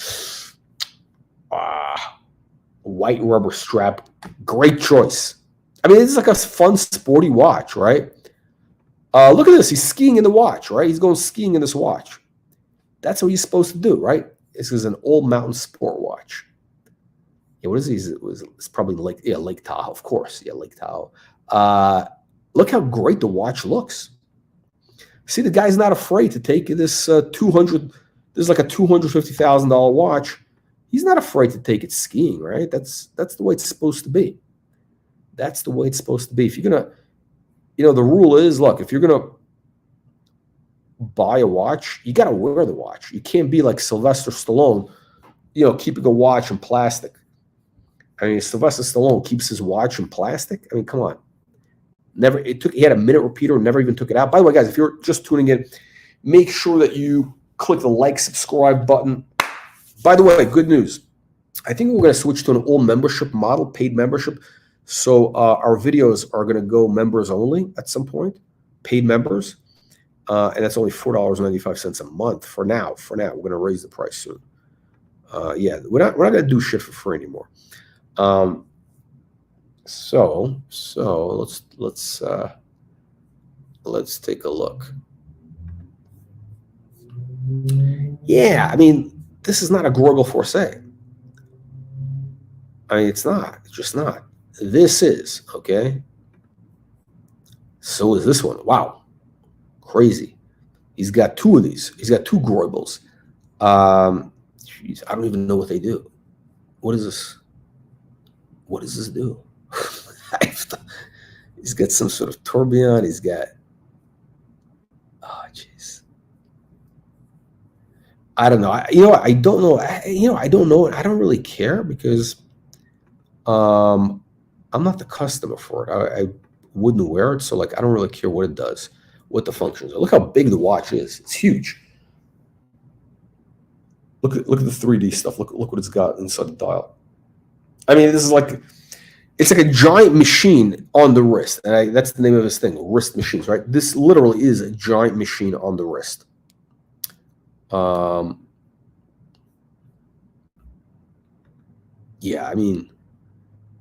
white rubber strap. Great choice. I mean, it's like a fun, sporty watch, right? Look at this. He's skiing in the watch, right? He's going skiing in this watch. That's what he's supposed to do, right? This is an old mountain sport watch. Yeah, what is he? It's probably Lake Tahoe, of course. Yeah, Lake Tahoe. Look how great the watch looks. See, the guy's not afraid to take this This is like a $250,000 watch. He's not afraid to take it skiing, right? That's the way it's supposed to be. That's the way it's supposed to be. If you're gonna, you know, the rule is, look, if you're gonna buy a watch, you gotta wear the watch. You can't be like Sylvester Stallone, you know, keeping a watch in plastic. I mean, Sylvester Stallone keeps his watch in plastic. I mean, come on. He had a minute repeater, never even took it out. By the way, guys, if you're just tuning in, make sure that you click the like, subscribe button. By the way, good news. I think we're going to switch to an all membership model, paid membership. So our videos are going to go members only at some point, paid members. And that's only $4.95 a month for now. We're going to raise the price soon. Yeah, we're not going to do shit for free anymore. So let's take a look. Yeah, I mean, this is not a Greubel Forsey. I mean, it's not. It's just not. This is, okay? So is this one. Wow. Crazy. He's got two of these. He's got two Greubels. Geez, I don't even know what they do. What is this? What does this do? He's got some sort of tourbillon. He's got, oh, jeez. I don't know. I don't know. I don't know. I don't really care because I'm not the customer for it. I wouldn't wear it, so like I don't really care what it does, what the functions are. Look how big the watch is. It's huge. Look at the 3D stuff. Look what it's got inside the dial. I mean, this is like, it's like a giant machine on the wrist. And that's the name of this thing, Wrist.machines, right? This literally is a giant machine on the wrist. Yeah, I mean,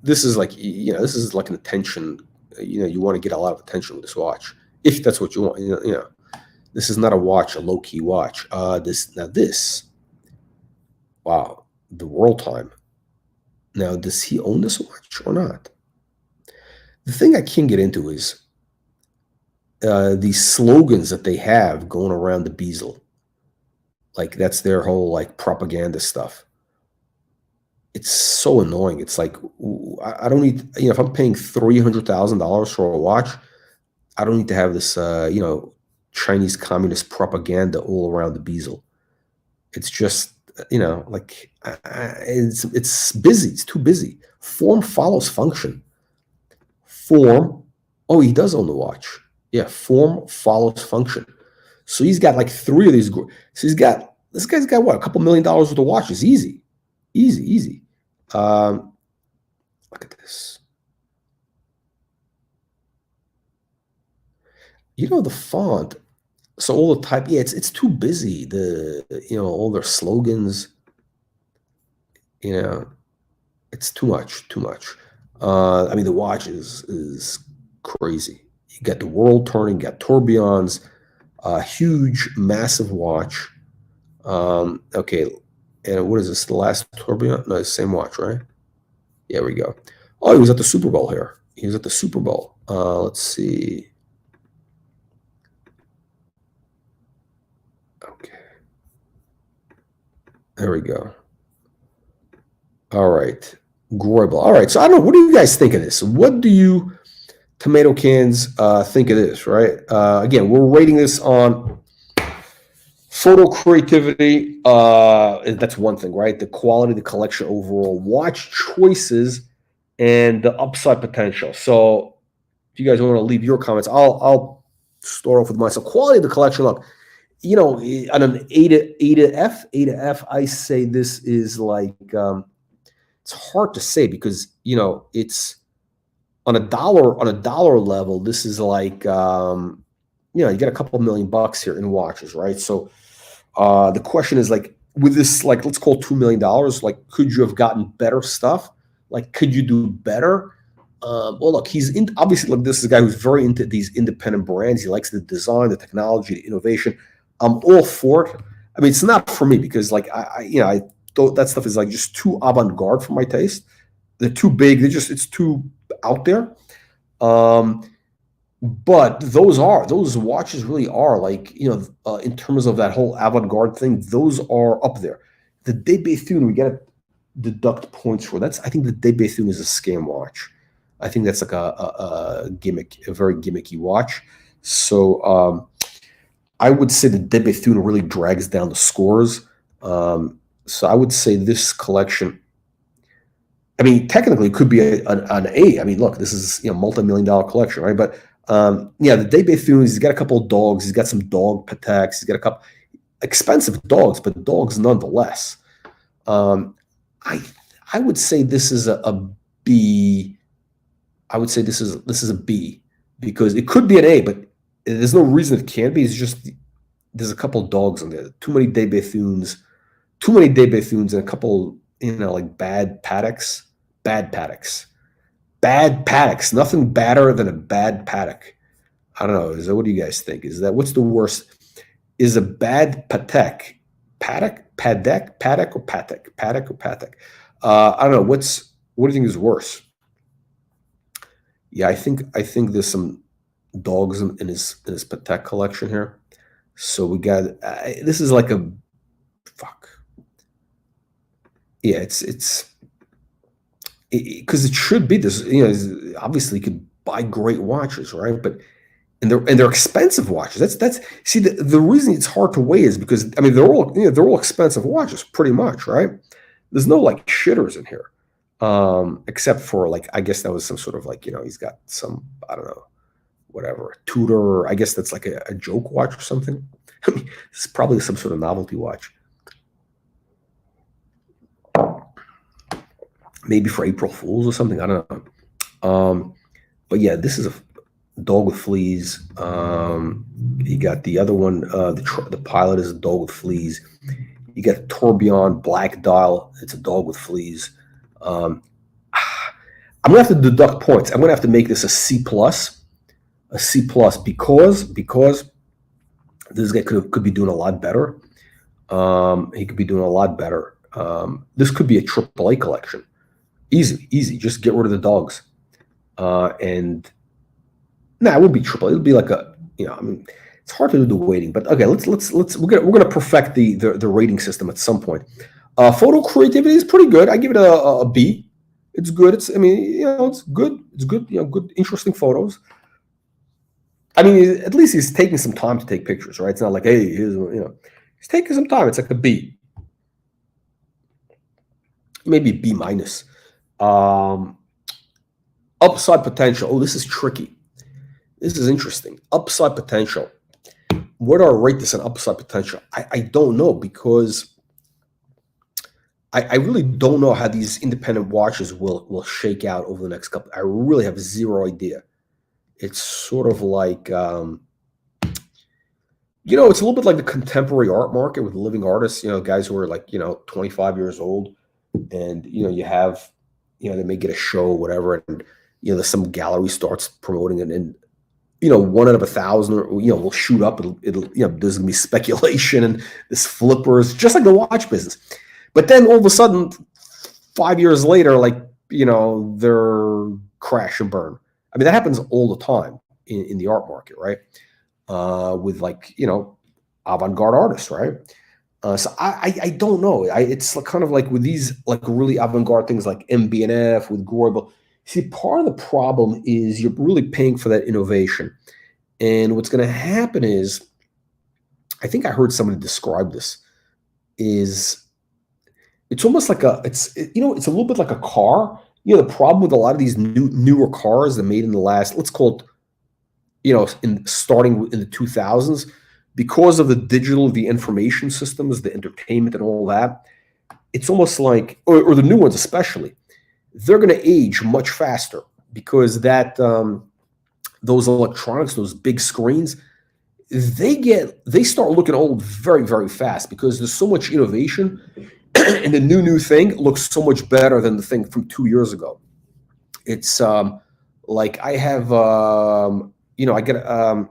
this is like, this is like an attention, you want to get a lot of attention with this watch, if that's what you want. This is not a watch, a low-key watch. This, wow, the world time. Now, does he own this watch or not? The thing I can't get into is these slogans that they have going around the bezel. Like, that's their whole, like, propaganda stuff. It's so annoying. It's like, I don't need, if I'm paying $300,000 for a watch, I don't need to have this, Chinese communist propaganda all around the bezel. It's just, like, it's busy. It's too busy. Form follows function. Form, oh, he does own the watch. Yeah, form follows function. So he's got like 3 of these. So this guy's got what, a couple $1 million worth of watches. Easy. Look at this. The font. So all the type, yeah, it's too busy. All their slogans, it's too much. I mean, the watch is crazy. You got the world turning, you got tourbillons, a huge, massive watch. Okay, and what is this? The last Tourbillon? No, the same watch, right? Yeah, we go. Oh, he was at the Super Bowl here. He was at the Super Bowl. Let's see. Okay. There we go. All right. Greubel. All right. So I don't know. What do you guys think of this? What do you tomato cans think of this, right? Again, we're rating this on photo creativity. That's one thing, right? The quality, the collection overall, watch choices, and the upside potential. So if you guys want to leave your comments, I'll start off with mine. So quality of the collection. Look, you know, on an A to F, I say this is like it's hard to say because you know it's on a dollar level. This is like you know, you get a couple $1,000,000 here in watches, right? So the question is like with this, like let's call $2 million. Like, could you have gotten better stuff? Like, could you do better? Well, look, obviously, look, this is a guy who's very into these independent brands. He likes the design, the technology, the innovation. I'm all for it. I mean, it's not for me because, like, you know, I thought that stuff is like just too avant-garde for my taste. They're too big. It's too out there. But those watches really are like, you know, in terms of that whole avant-garde thing, those are up there. The deBethune, we got to deduct points for. I think the deBethune is a scam watch. I think that's like a gimmick, a very gimmicky watch. So I would say the deBethune really drags down the scores. So I would say this collection, I mean, technically it could be an A. I mean, look, this is, you know, multi-million-dollar collection, right? But yeah, the deBethune, he's got a couple of dogs. He's got some dog Pateks. He's got a couple expensive dogs, but dogs nonetheless. I would say this is a B. I would say this is a B because it could be an A, but there's no reason it can't be. It's just there's a couple of dogs in there. Too many deBethunes, and a couple, you know, like bad Pateks. Nothing badder than a bad Patek. I don't know. What do you guys think? What's the worst? Is a bad Patek or Patek? I don't know. What do you think is worse? Yeah, I think there's some dogs in his Patek collection here. So we got this is like a fuck. Yeah, it's because it should be this. You know, obviously you could buy great watches, right? But and they're expensive watches. That's see the reason it's hard to weigh is because I mean they're all expensive watches pretty much, right? There's no like shitters in here, except for like I guess that was some sort of like, you know, he's got some, I don't know, whatever, Tudor. I guess that's like a joke watch or something. I mean, it's probably some sort of novelty watch. Maybe for April Fools or something. I don't know. But yeah, this is a dog with fleas. You got the other one. The pilot is a dog with fleas. You got Tourbillon black dial. It's a dog with fleas. I'm gonna have to deduct points. I'm gonna have to make this a C+, because this guy could be doing a lot better. He could be doing a lot better. This could be a AAA collection. Easy. Just get rid of the dogs. And no, it wouldn't be triple. It would be like a, you know, I mean, it's hard to do the weighting, but okay, we're gonna perfect the rating system at some point. Photo creativity is pretty good. I give it a B. It's good. I mean, you know, it's good. You know, good, interesting photos. I mean, at least he's taking some time to take pictures, right? It's not like, hey, here's, you know, he's taking some time. It's like a B, maybe B minus. Upside potential. Oh, this is tricky. This is interesting. Upside potential. Where do I rate this on upside potential? I don't know because I really don't know how these independent watches will shake out over the next couple. I really have zero idea. It's sort of like, you know, it's a little bit like the contemporary art market with living artists, you know, guys who are like, you know, 25 years old and, you know, you have, you know, they may get a show or whatever, and, you know, some gallery starts promoting it, and 1 out of 1,000, or will shoot up. It'll there's gonna be speculation and this flippers, just like the watch business. But then all of a sudden, 5 years later, like they're crash and burn. I mean, that happens all the time in the art market, right? With like avant-garde artists, right? So I don't know. It's kind of like with these like really avant-garde things like MB&F with Greubel. See, part of the problem is you're really paying for that innovation. And what's going to happen is, I think I heard somebody describe this, is it's almost like it's a little bit like a car. The problem with a lot of these newer cars that made in the last, let's call it, starting in the 2000s, because of the information systems, the entertainment and all that, it's almost like, or the new ones especially, they're going to age much faster because those electronics, those big screens, they start looking old very, very fast because there's so much innovation, and the new thing looks so much better than the thing from 2 years ago. It's like I have I get I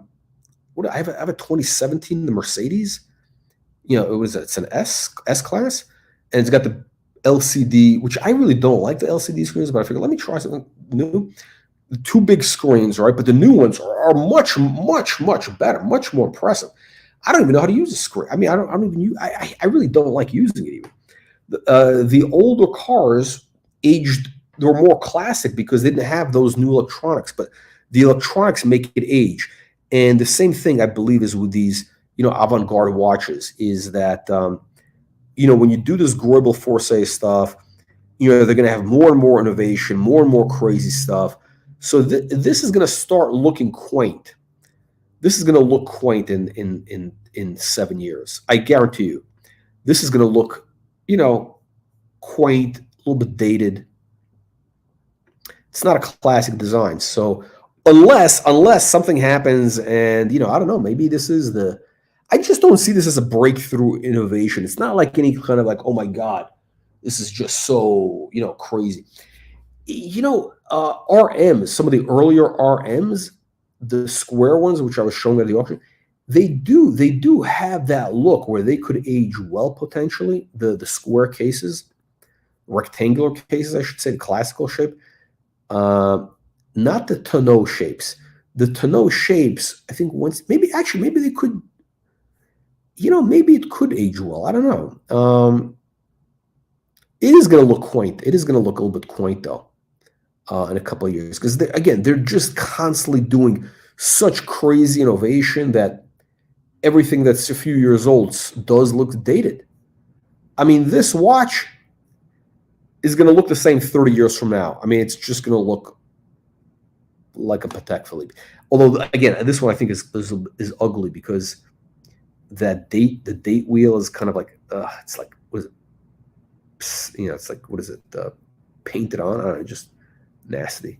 have a 2017, the Mercedes. It's an S class, and it's got the LCD, which I really don't like the LCD screens, but I figured let me try something new. The 2 big screens, right? But the new ones are much, much, much better, much more impressive. I don't even know how to use a screen. I mean, I don't even use. I really don't like using it even. The older cars aged. They were more classic because they didn't have those new electronics, but the electronics make it age. And the same thing, I believe, is with these, avant-garde watches, is that, when you do this Greubel Forsey stuff, they're going to have more and more innovation, more and more crazy stuff. So this is going to start looking quaint. This is going to look quaint in 7 years. I guarantee you. This is going to look, quaint, a little bit dated. It's not a classic design. So unless something happens and, I don't know, maybe this is I just don't see this as a breakthrough innovation. It's not like any kind of like, oh my God, this is just so, crazy. RMs, some of the earlier RMs, the square ones, which I was showing at the auction, they do have that look where they could age well, potentially. The square cases, rectangular cases, I should say, the classical shape. Not the tonneau shapes. The tonneau shapes, I think maybe they could, maybe it could age well. I don't know. It is going to look quaint. It is going to look a little bit quaint, though, in a couple of years. Because, they're just constantly doing such crazy innovation that everything that's a few years old does look dated. I mean, this watch is going to look the same 30 years from now. I mean, it's just going to look like a Patek Philippe. Although, again, this one I think is ugly because the date wheel is kind of like, it's like, what is it? It's like, what is it? Painted on? I don't know, just nasty.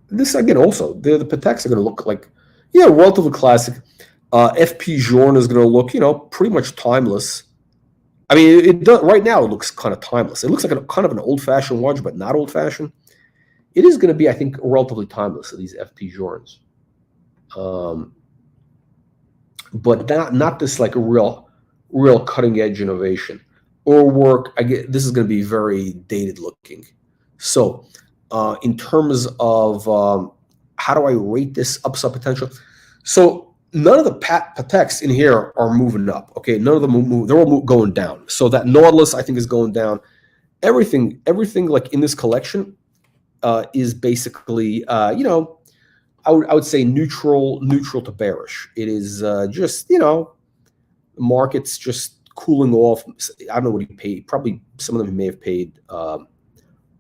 This, again, also, the Pateks are going to look like, relatively classic. FP Journe is going to look, pretty much timeless. I mean, it does, right now it looks kind of timeless. It looks like kind of an old-fashioned watch, but not old-fashioned. It is going to be, I think, relatively timeless, these FP Journes. But not this like a real cutting-edge innovation. Urwerk, this is going to be very dated looking. So in terms of how do I rate this upside potential? So none of the Pateks in here are moving up. Okay, none of them move. They're all going down. So that Nautilus, I think, is going down. Everything like in this collection is basically, I would say neutral to bearish. It is just, the market's just cooling off. I don't know what he paid. Probably some of them may have paid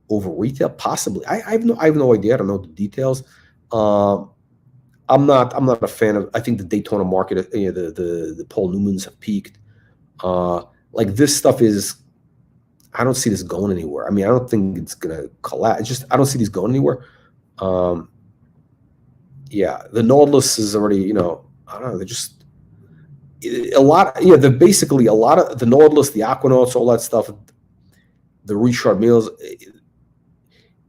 over retail, possibly. I have no idea. I don't know the details. I'm not a fan of. I think the Daytona market, the Paul Newmans have peaked. Like this stuff is. I don't see this going anywhere. I mean, I don't think it's gonna collapse. I don't see these going anywhere. Yeah, the Nautilus is already. I don't know. They're just a lot. They're basically a lot of the Nautilus, the Aquanauts, all that stuff. the Richard Milles.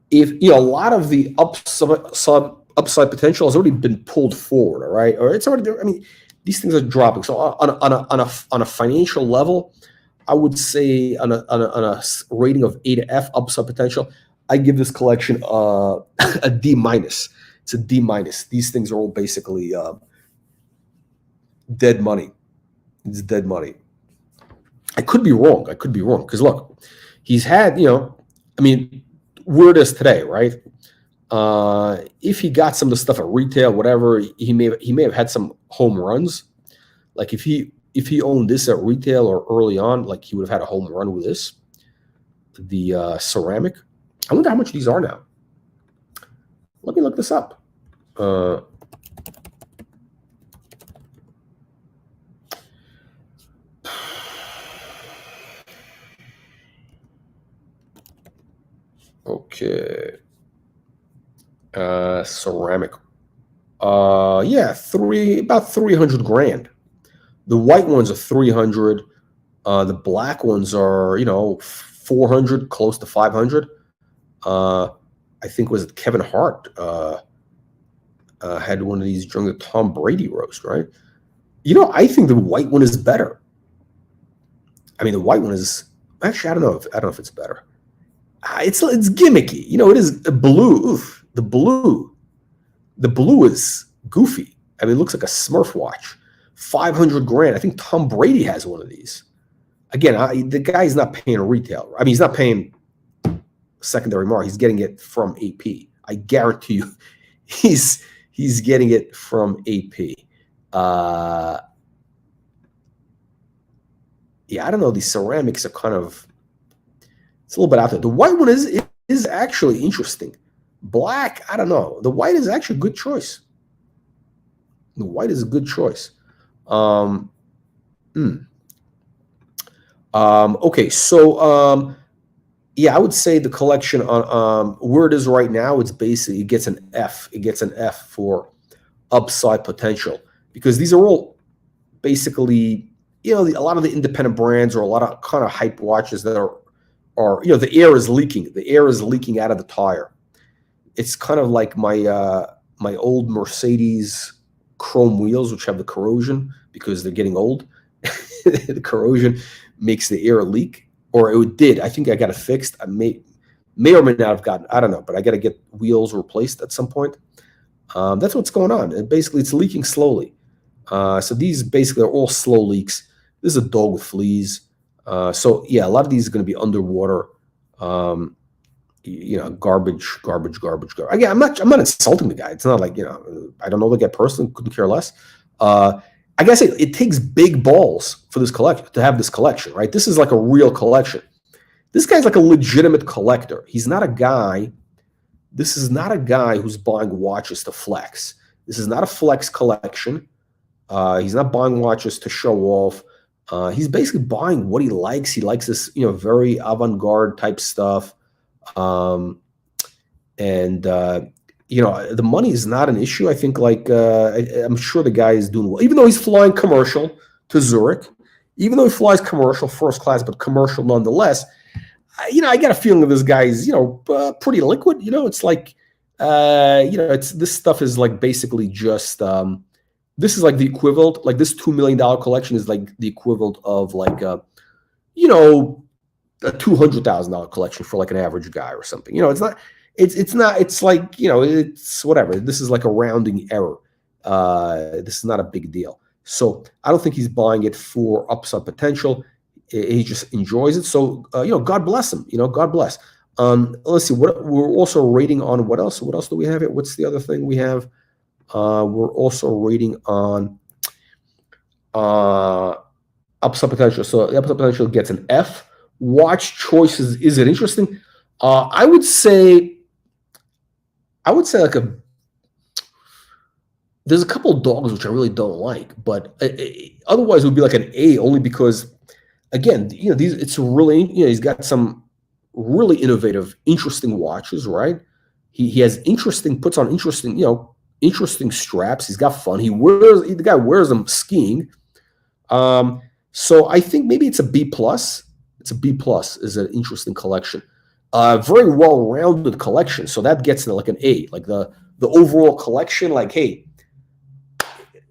If a lot of the upside potential has already been pulled forward, all right, or it's already there. I mean, these things are dropping. So on a financial level, I would say on a rating of A to F upside potential, I give this collection a D minus. It's a D minus. These things are all basically dead money. It's dead money. I could be wrong. Because look, he's had, I mean, where it is today, right? If he got some of the stuff at retail, whatever, he may have had some home runs. Like if he owned this at retail or early on, like he would have had a home run with this. The ceramic. I wonder how much these are now. Let me look this up. Okay. Ceramic. Yeah, about 300 grand. The white ones are 300. The black ones are, 400, close to 500. I think was it Kevin Hart had one of these during the Tom Brady roast, right? I think the white one is better. I mean, the white one is actually I don't know if it's better. It's gimmicky, it is blue. Oof, the blue is goofy. I mean, it looks like a Smurf watch. 500 grand. I think Tom Brady has one of these. Again, the guy's not paying retail. I mean, he's not paying secondary market. He's getting it from AP. I guarantee you, he's getting it from AP. Yeah, I don't know. These ceramics are kind of, it's a little bit out there. The white one is actually interesting. Black, I don't know. The white is actually a good choice. The white is a good choice. Okay, so yeah, I would say the collection on where it is right now, it's basically it gets an F. It gets an F for upside potential because these are all basically a lot of the independent brands or a lot of kind of hype watches that are the air is leaking. The air is leaking out of the tire. It's kind of like my my old Mercedes chrome wheels, which have the corrosion because they're getting old. The corrosion makes the air leak, or it did. I think I got it fixed. I may or may not have gotten. I don't know, but I got to get wheels replaced at some point. That's what's going on. And basically, it's leaking slowly. So these basically are all slow leaks. This is a dog with fleas. So yeah, a lot of these are going to be underwater. Garbage. Again, I'm not insulting the guy. It's not like I don't know the guy personally. Couldn't care less. I guess it takes big balls for this collection to have this collection, right? This is like a real collection. This guy's like a legitimate collector. He's not a guy. This is not a guy who's buying watches to flex. This is not a flex collection. He's not buying watches to show off. He's basically buying what he likes. He likes this, very avant-garde type stuff. The money is not an issue. I think I'm sure the guy is doing well, even though he's flying commercial to Zurich, even though he flies commercial first class, but commercial nonetheless. I got a feeling that this guy is, pretty liquid. It's like, this stuff is like basically just, this is like the equivalent, like this $2 million collection is like the equivalent of like, a $200,000 collection for like an average guy or something. It's not, it's like, it's whatever. This is like a rounding error. This is not a big deal. So I don't think he's buying it for upside potential. He just enjoys it. So, God bless him. God bless. Let's see. What we're also rating on. What else? What else do we have here? What's the other thing we have? We're also rating on upside potential. So the upside potential gets an F. Watch choices. Is it interesting? I would say like there's a couple of dogs which I really don't like, but otherwise it would be like an A, only because, again, it's really, he's got some really innovative, interesting watches, right? He has puts on interesting straps. He's got fun. The guy wears them skiing. So I think maybe it's a B plus. a B plus. Is an interesting collection. Very well-rounded collection. So that gets like an A. Like the overall collection, like, hey,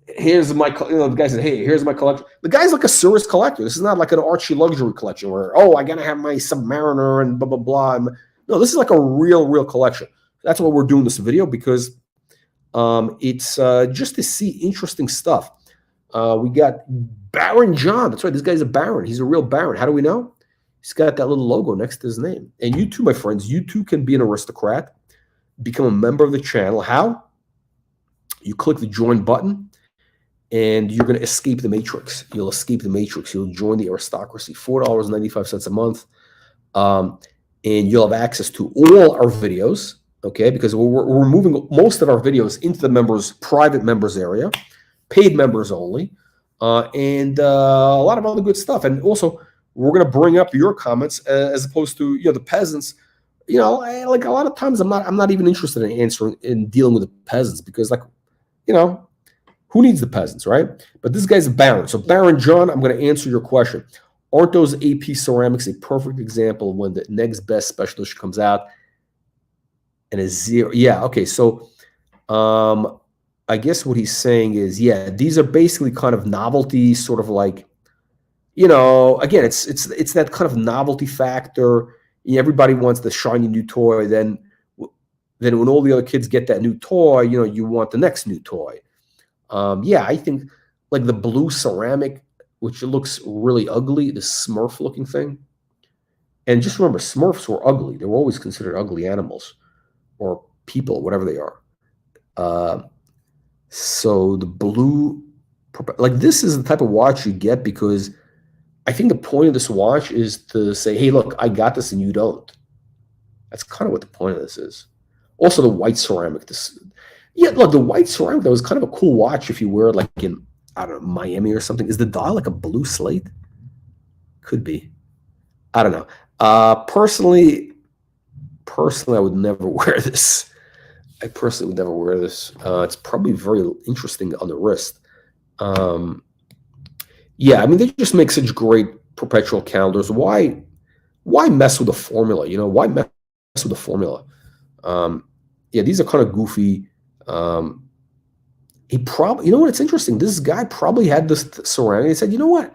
here's my, the guy said, hey, here's my collection. The guy's like a serious collector. This is not like an Archie luxury collection where, oh, I gotta have my Submariner and blah, blah, blah. No, this is like a real collection. That's why we're doing this video, because it's just to see interesting stuff. We got Baron John. That's right. This guy's a Baron. He's a real Baron. How do we know? He's got that little logo next to his name. And you too, my friends, you too can be an aristocrat, become a member of the channel. How? You click the join button, and you're going to escape the matrix. You'll escape the matrix. You'll join the aristocracy. $4.95 a month. And you'll have access to all our videos, okay? Because we're moving most of our videos into the private members area, paid members only, and a lot of other good stuff. And also, we're going to bring up your comments as opposed to, the peasants. Like a lot of times I'm not even interested in dealing with the peasants, because, like, who needs the peasants, right? But this guy's a Baron. So Baron John, I'm going to answer your question. Aren't those AP ceramics a perfect example of when the next best special edition comes out and a zero? Yeah, okay. So I guess what he's saying is, yeah, these are basically kind of novelty, sort of like, again, it's that kind of novelty factor. Everybody wants the shiny new toy. Then when all the other kids get that new toy, you want the next new toy. Yeah, I think like the blue ceramic, which looks really ugly, the Smurf looking thing. And just remember, Smurfs were ugly. They were always considered ugly animals or people, whatever they are. So the blue, like, this is the type of watch you get because I think the point of this watch is to say, hey, look, I got this and you don't. That's kind of what the point of this is. Also, the white ceramic. Look, the white ceramic, that was kind of a cool watch if you wear it like in, I don't know, Miami or something. Is the dial like a blue slate? Could be. I don't know. Personally, I would never wear this. I personally would never wear this. It's probably very interesting on the wrist. Yeah, I mean, they just make such great perpetual calendars. Why mess with the formula? Why mess with the formula? Yeah, these are kind of goofy. He probably, what's interesting? This guy probably had this ceramic. He said, you know what?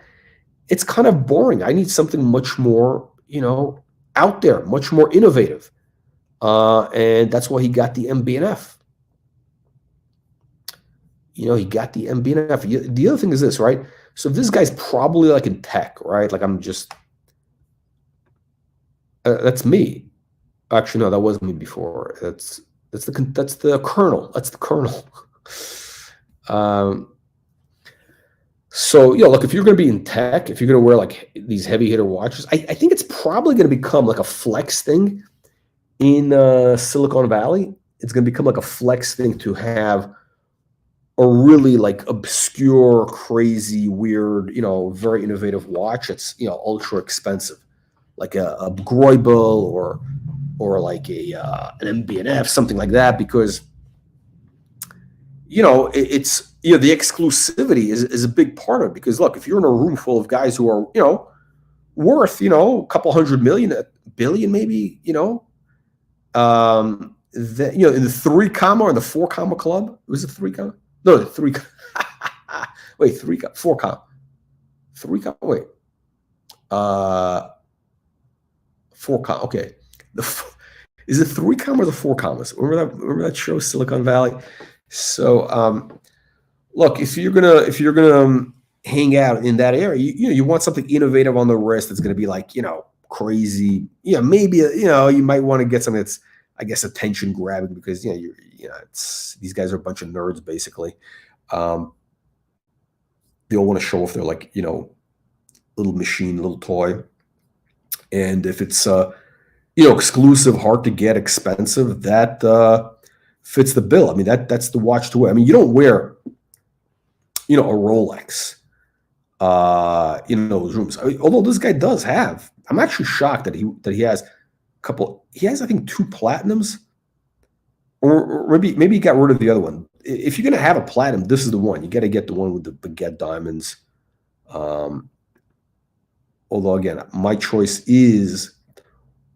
It's kind of boring. I need something much more, out there, much more innovative. And that's why he got the MB&F. He got the MB&F. The other thing is this, right? So this guy's probably like in tech, right? Like, I'm just, that's me. Actually, no, that wasn't me before. That's the colonel. That's the colonel. So, look, if you're going to be in tech, if you're going to wear like these heavy hitter watches, I think it's probably going to become like a flex thing in Silicon Valley. It's going to become like a flex thing to have a really like obscure, crazy, weird, very innovative watch. It's, ultra expensive, like a Greubel or like an MB&F, something like that, because it's the exclusivity is a big part of it. Because look, if you're in a room full of guys who are worth a couple billion maybe, in the 3 comma or the 4 comma club, was it 3 comma? No, the 3 wait, 4 comma, 3 comma, wait, 4 comma, okay. Is it 3 commas or 4 commas? Remember that show, Silicon Valley? So, look, if you're gonna hang out in that area, you want something innovative on the wrist that's gonna be like, crazy. Maybe you might want to get something that's, I guess, attention grabbing, because it's, these guys are a bunch of nerds basically. They all want to show off their, like, little machine, little toy, and if it's exclusive, hard to get, expensive, that fits the bill. I mean, that's the watch to wear. I mean, you don't wear, a Rolex, in those rooms. Although this guy does have, I'm actually shocked that he has a couple. He has, I think, 2 platinums, or maybe he got rid of the other one. If you're gonna have a platinum, this is the one. You got to get the one with the baguette diamonds, Although, again, my choice is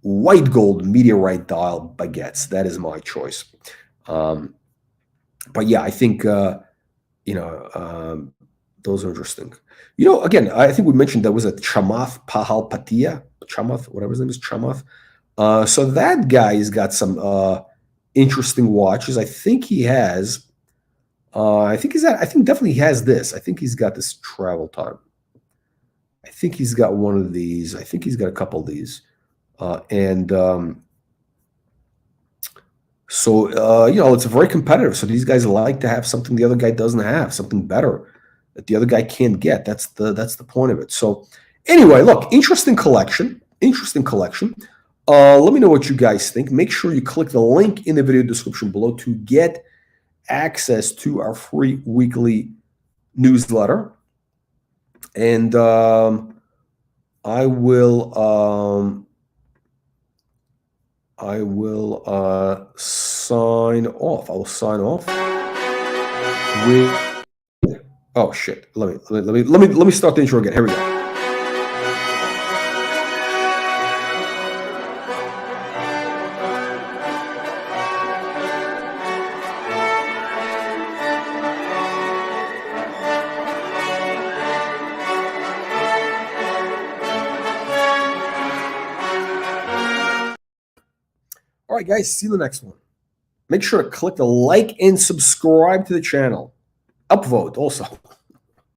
white gold meteorite dial baguettes. That is my choice. But yeah, I think, those are interesting. Again, I think we mentioned there was a Chamath Pahal Patia, Chamath, whatever his name is, Chamath. So that guy's got some interesting watches. I think he has. I think definitely he has this. I think he's got this travel time. I think he's got one of these. I think he's got a couple of these. So it's very competitive. So these guys like to have something the other guy doesn't have, something better that the other guy can't get. That's the point of it. So anyway, look, interesting collection. Let me know what you guys think. Make sure you click the link in the video description below to get access to our free weekly newsletter. And I will sign off. I will sign off with. Oh shit! Let me start the intro again. Here we go. All right, guys, see you in the next one. Make sure to click the like and subscribe to the channel. Upvote also.